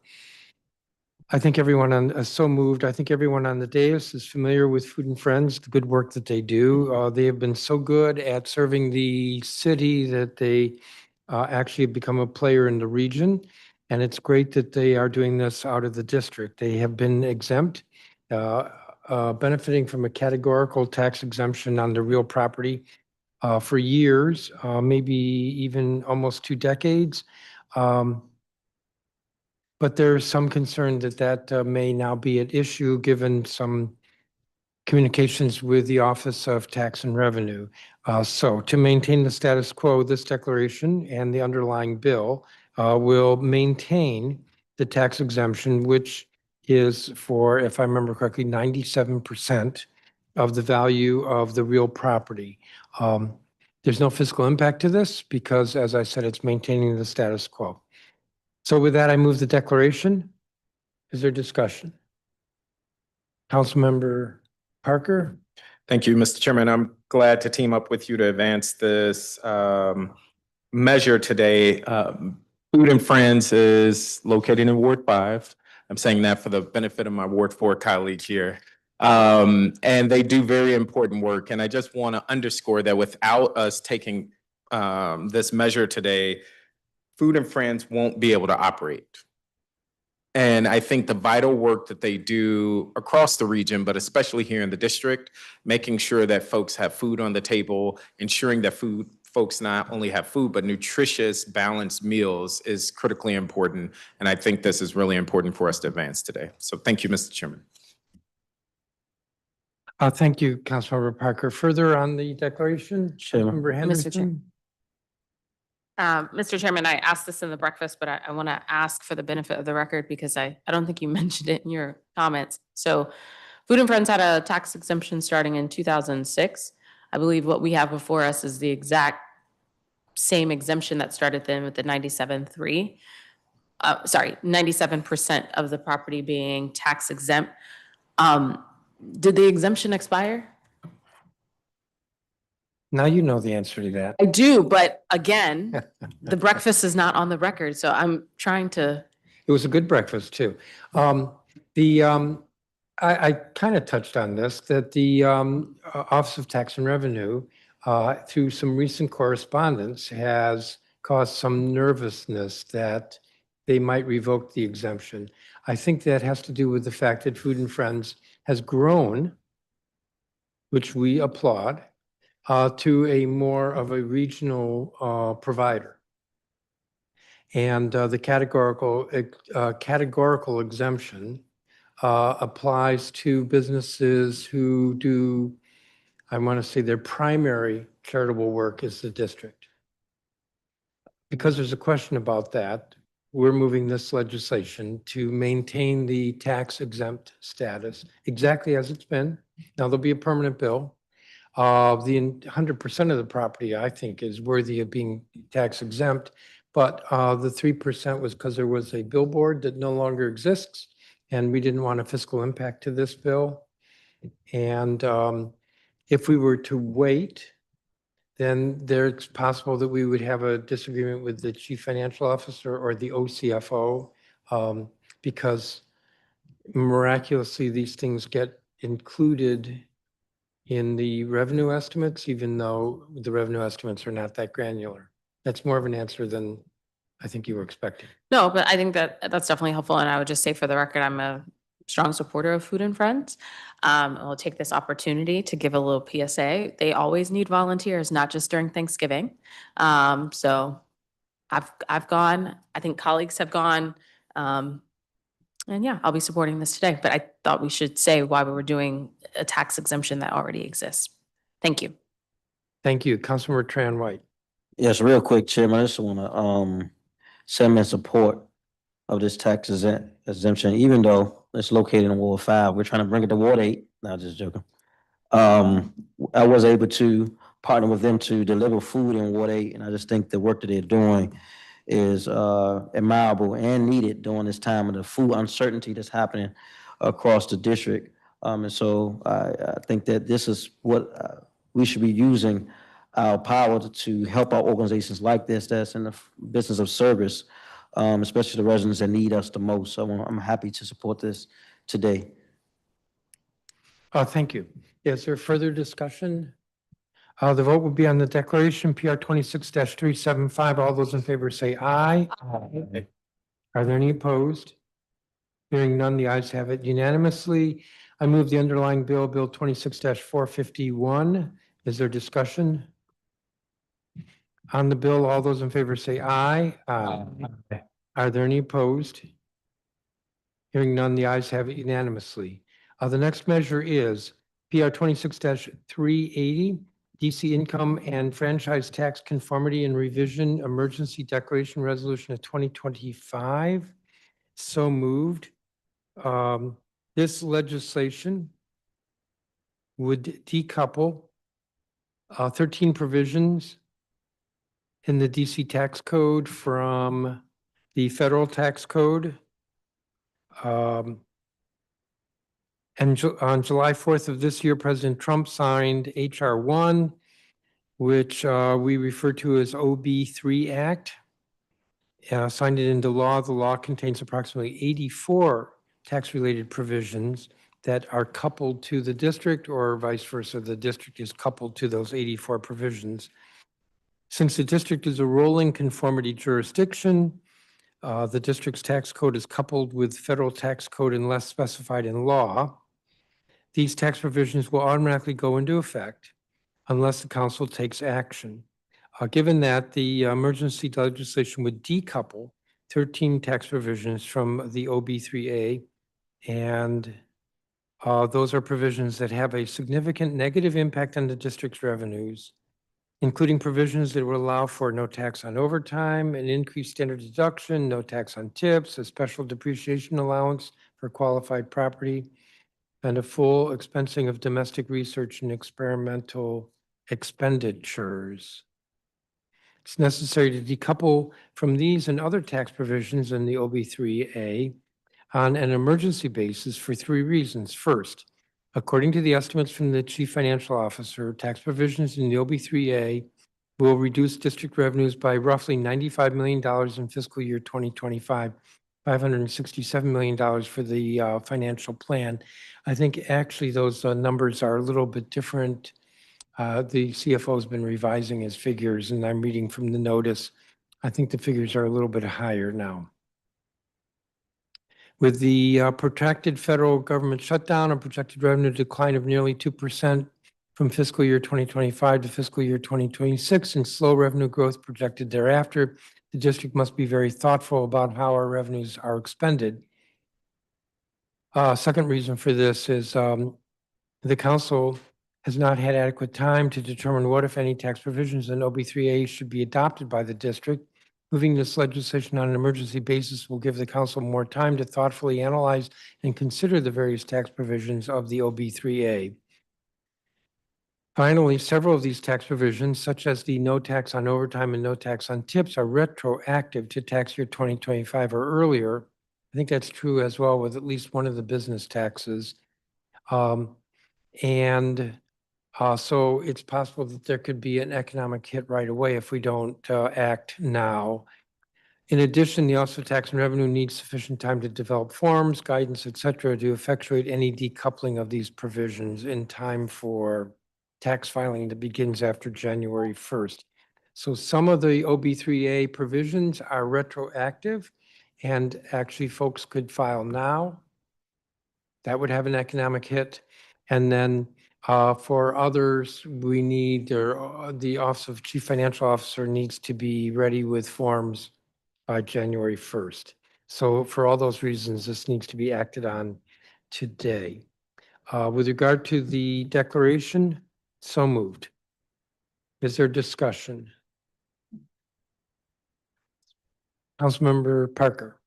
I think everyone on, so moved. I think everyone on the dais is familiar with Food and Friends, the good work that they do. They have been so good at serving the city that they actually have become a player in the region. And it's great that they are doing this out of the district. They have been exempt, benefiting from a categorical tax exemption on the real property for years, maybe even almost 2 decades. But there's some concern that that may now be at issue given some communications with the Office of Tax and Revenue. So to maintain the status quo, this declaration and the underlying bill will maintain the tax exemption, which is for, if I remember correctly, 97% of the value of the real property. There's no fiscal impact to this because, as I said, it's maintaining the status quo. So with that, I move the declaration. Is there discussion? Councilmember Parker? Thank you, Mr. Chairman. I'm glad to team up with you to advance this measure today. Food and Friends is located in Ward 5. I'm saying that for the benefit of my Ward 4 colleague here. And they do very important work. And I just want to underscore that without us taking this measure today, Food and Friends won't be able to operate. And I think the vital work that they do across the region, but especially here in the district, making sure that folks have food on the table, ensuring that folks not only have food, but nutritious, balanced meals is critically important. And I think this is really important for us to advance today. So thank you, Mr. Chairman. Thank you, Councilmember Parker. Further on the declaration? Chairman. Councilmember Mr. Chair. Henderson? Mr. Chairman, I asked this in the breakfast, but I want to ask for the benefit of the record because I don't think you mentioned it in your comments. So Food and Friends had a tax exemption starting in 2006. I believe what we have before us is the exact same exemption that started then with the 97.3. 97% of the property being tax exempt. Did the exemption expire? Now you know the answer to that. I do, but again, the breakfast is not on the record, so I'm trying to. It was a good breakfast, too. The, I kind of touched on this, that the Office of Tax and Revenue, through some recent correspondence, has caused some nervousness that they might revoke the exemption. I think that has to do with the fact that Food and Friends has grown, which we applaud, to a more of a regional provider. And the categorical exemption applies to businesses who do, I want to say their primary charitable work is the district. Because there's a question about that, we're moving this legislation to maintain the tax exempt status exactly as it's been. Now, there'll be a permanent bill. The 100% of the property, I think, is worthy of being tax exempt, but the 3% was because there was a billboard that no longer exists, and we didn't want a fiscal impact to this bill. And if we were to wait, then there's possible that we would have a disagreement with the chief financial officer or the OCFO, because miraculously these things get included in the revenue estimates, even though the revenue estimates are not that granular. That's more of an answer than I think you were expecting. No, but I think that that's definitely helpful. And I would just say for the record, I'm a strong supporter of Food and Friends. I'll take this opportunity to give a little PSA. They always need volunteers, not just during Thanksgiving. So I've gone, I think colleagues have gone. And yeah, I'll be supporting this today, but I thought we should say why we were doing a tax exemption that already exists. Thank you. Thank you. Councilmember Tran White. Yes, real quick, Chairman, I just want to send in support of this tax exemption, even though it's located in Ward 5. We're trying to bring it to Ward 8. No, just joking. I was able to partner with them to deliver food in Ward 8, and I just think the work that they're doing is admirable and needed during this time of the food uncertainty that's happening across the district. And so I think that this is what we should be using our power to help our organizations like this that's in the business of service, especially the residents that need us the most. So I'm happy to support this today. Thank you. Is there further discussion? The vote will be on the declaration PR 26-375. All those in favor say aye. Aye. Are there any opposed? Hearing none, the ayes have it unanimously. I move the underlying bill, Bill 26-451. Is there discussion? On the bill, all those in favor say aye. Aye. Are there any opposed? Hearing none, the ayes have it unanimously. The next measure is PR 26-380, DC Income and Franchise Tax Conformity and Revision Emergency Declaration Resolution of 2025. So moved. This legislation would decouple 13 provisions in the DC tax code from the federal tax code. And on July 4th of this year, President Trump signed HR 1, which we refer to as OB3 Act. Signed it into law. The law contains approximately 84 tax-related provisions that are coupled to the district, or vice versa. The district is coupled to those 84 provisions. Since the district is a rolling conformity jurisdiction, the district's tax code is coupled with federal tax code unless specified in law. These tax provisions will automatically go into effect unless the council takes action. Given that, the emergency legislation would decouple 13 tax provisions from the OB3A, and those are provisions that have a significant negative impact on the district's revenues, including provisions that will allow for no tax on overtime, an increased standard deduction, no tax on tips, a special depreciation allowance for qualified property, and a full expensing of domestic research and experimental expenditures. It's necessary to decouple from these and other tax provisions in the OB3A on an emergency basis for 3 reasons. First, according to the estimates from the chief financial officer, tax provisions in the OB3A will reduce district revenues by roughly $95 million in fiscal year 2025. $567 million for the financial plan. I think actually those numbers are a little bit different. The CFO has been revising his figures, and I'm reading from the notice. I think the figures are a little bit higher now. With the protracted federal government shutdown, a projected revenue decline of nearly 2% from fiscal year 2025 to fiscal year 2026, and slow revenue growth projected thereafter, the district must be very thoughtful about how our revenues are expended. Second reason for this is the council has not had adequate time to determine what, if any, tax provisions in OB3A should be adopted by the district. Moving this legislation on an emergency basis will give the council more time to thoughtfully analyze and consider the various tax provisions of the OB3A. Finally, several of these tax provisions, such as the no tax on overtime and no tax on tips, are retroactive to tax year 2025 or earlier. I think that's true as well with at least one of the business taxes. So it's possible that there could be an economic hit right away if we don't act now. In addition, the Office of Tax and Revenue needs sufficient time to develop forms, guidance, et cetera, to effectuate any decoupling of these provisions in time for tax filing that begins after January 1st. So some of the OB3A provisions are retroactive, and actually folks could file now. That would have an economic hit. And then for others, we need, the Office of Chief Financial Officer needs to be ready with forms by January 1st. So for all those reasons, this needs to be acted on today. With regard to the declaration, so moved. Is there discussion? Councilmember Parker.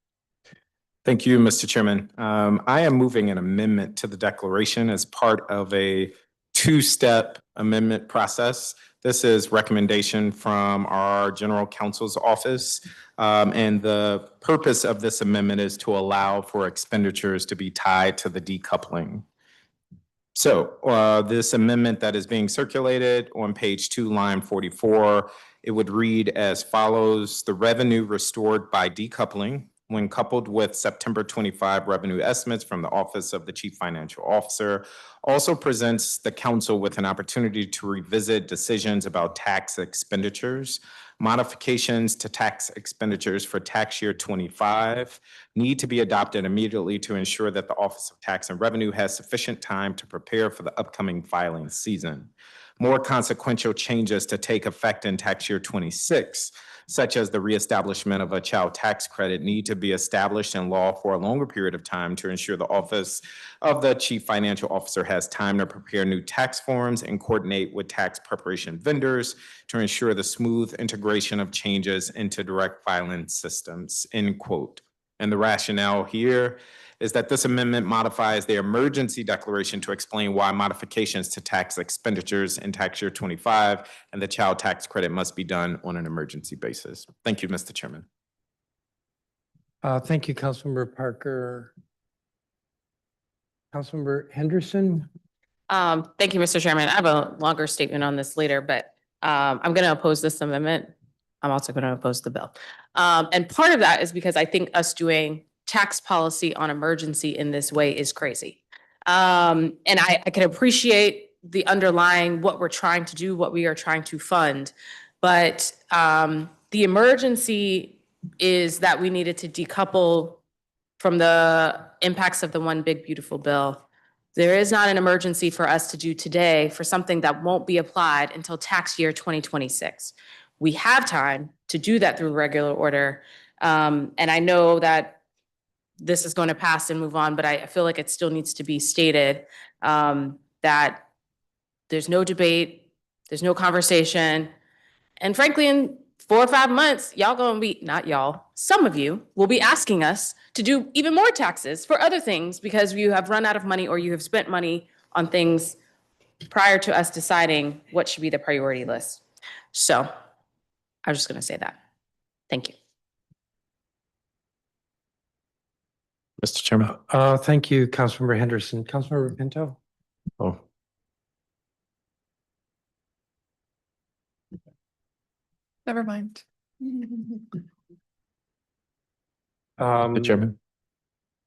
Thank you, Mr. Chairman. I am moving an amendment to the declaration as part of a two-step amendment process. This is recommendation from our general counsel's office. And the purpose of this amendment is to allow for expenditures to be tied to the decoupling. So this amendment that is being circulated on page 2, line 44, it would read as follows: the revenue restored by decoupling, when coupled with September 25 revenue estimates from the Office of the Chief Financial Officer, also presents the council with an opportunity to revisit decisions about tax expenditures. Modifications to tax expenditures for tax year 25 need to be adopted immediately to ensure that the Office of Tax and Revenue has sufficient time to prepare for the upcoming filing season. More consequential changes to take effect in tax year 26, such as the reestablishment of a child tax credit, need to be established in law for a longer period of time to ensure the Office of the Chief Financial Officer has time to prepare new tax forms and coordinate with tax preparation vendors to ensure the smooth integration of changes into direct filing systems, end quote. And the rationale here is that this amendment modifies the emergency declaration to explain why modifications to tax expenditures in tax year 25 and the child tax credit must be done on an emergency basis. Thank you, Mr. Chairman. Thank you, Councilmember Parker. Councilmember Henderson. Thank you, Mr. Chairman. I have a longer statement on this later, but I'm going to oppose this amendment. I'm also going to oppose the bill. And part of that is because I think us doing tax policy on emergency in this way is crazy. And I can appreciate the underlying what we're trying to do, what we are trying to fund. But the emergency is that we needed to decouple from the impacts of the one big beautiful bill. There is not an emergency for us to do today for something that won't be applied until tax year 2026. We have time to do that through regular order. And I know that this is going to pass and move on, but I feel like it still needs to be stated that there's no debate, there's no conversation. And frankly, in 4 or 5 months, y'all gonna be, not y'all, some of you will be asking us to do even more taxes for other things because you have run out of money or you have spent money on things prior to us deciding what should be the priority list. So I was just gonna say that. Thank you. Mr. Chairman. Thank you, Councilmember Henderson. Councilmember Pinto. Oh. Never mind. Mr. Chairman.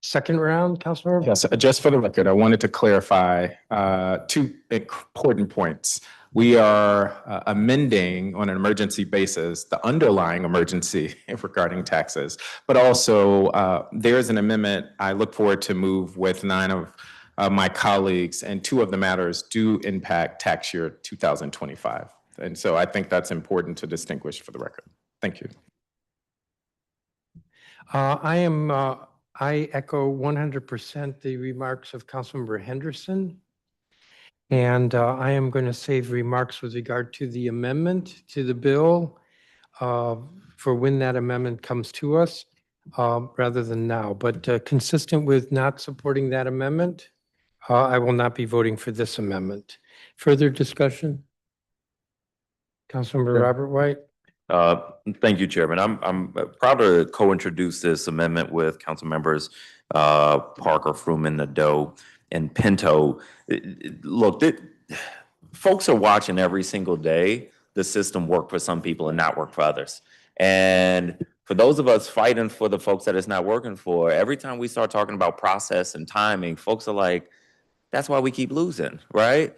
Second round, Councilmember? Yes, just for the record, I wanted to clarify two important points. We are amending on an emergency basis the underlying emergency regarding taxes, but also there is an amendment I look forward to move with 9 of my colleagues, and 2 of the matters do impact tax year 2025. And so I think that's important to distinguish for the record. Thank you. I echo 100% the remarks of Councilmember Henderson. And I am going to save remarks with regard to the amendment to the bill for when that amendment comes to us rather than now. But consistent with not supporting that amendment, I will not be voting for this amendment. Further discussion? Councilmember Robert White? Thank you, Chairman. I'm proud to co-introduce this amendment with council members Parker, Fruman, Nadeau, and Pinto. Look, folks are watching every single day the system work for some people and not work for others. And for those of us fighting for the folks that it's not working for, every time we start talking about process and timing, folks are like, that's why we keep losing, right?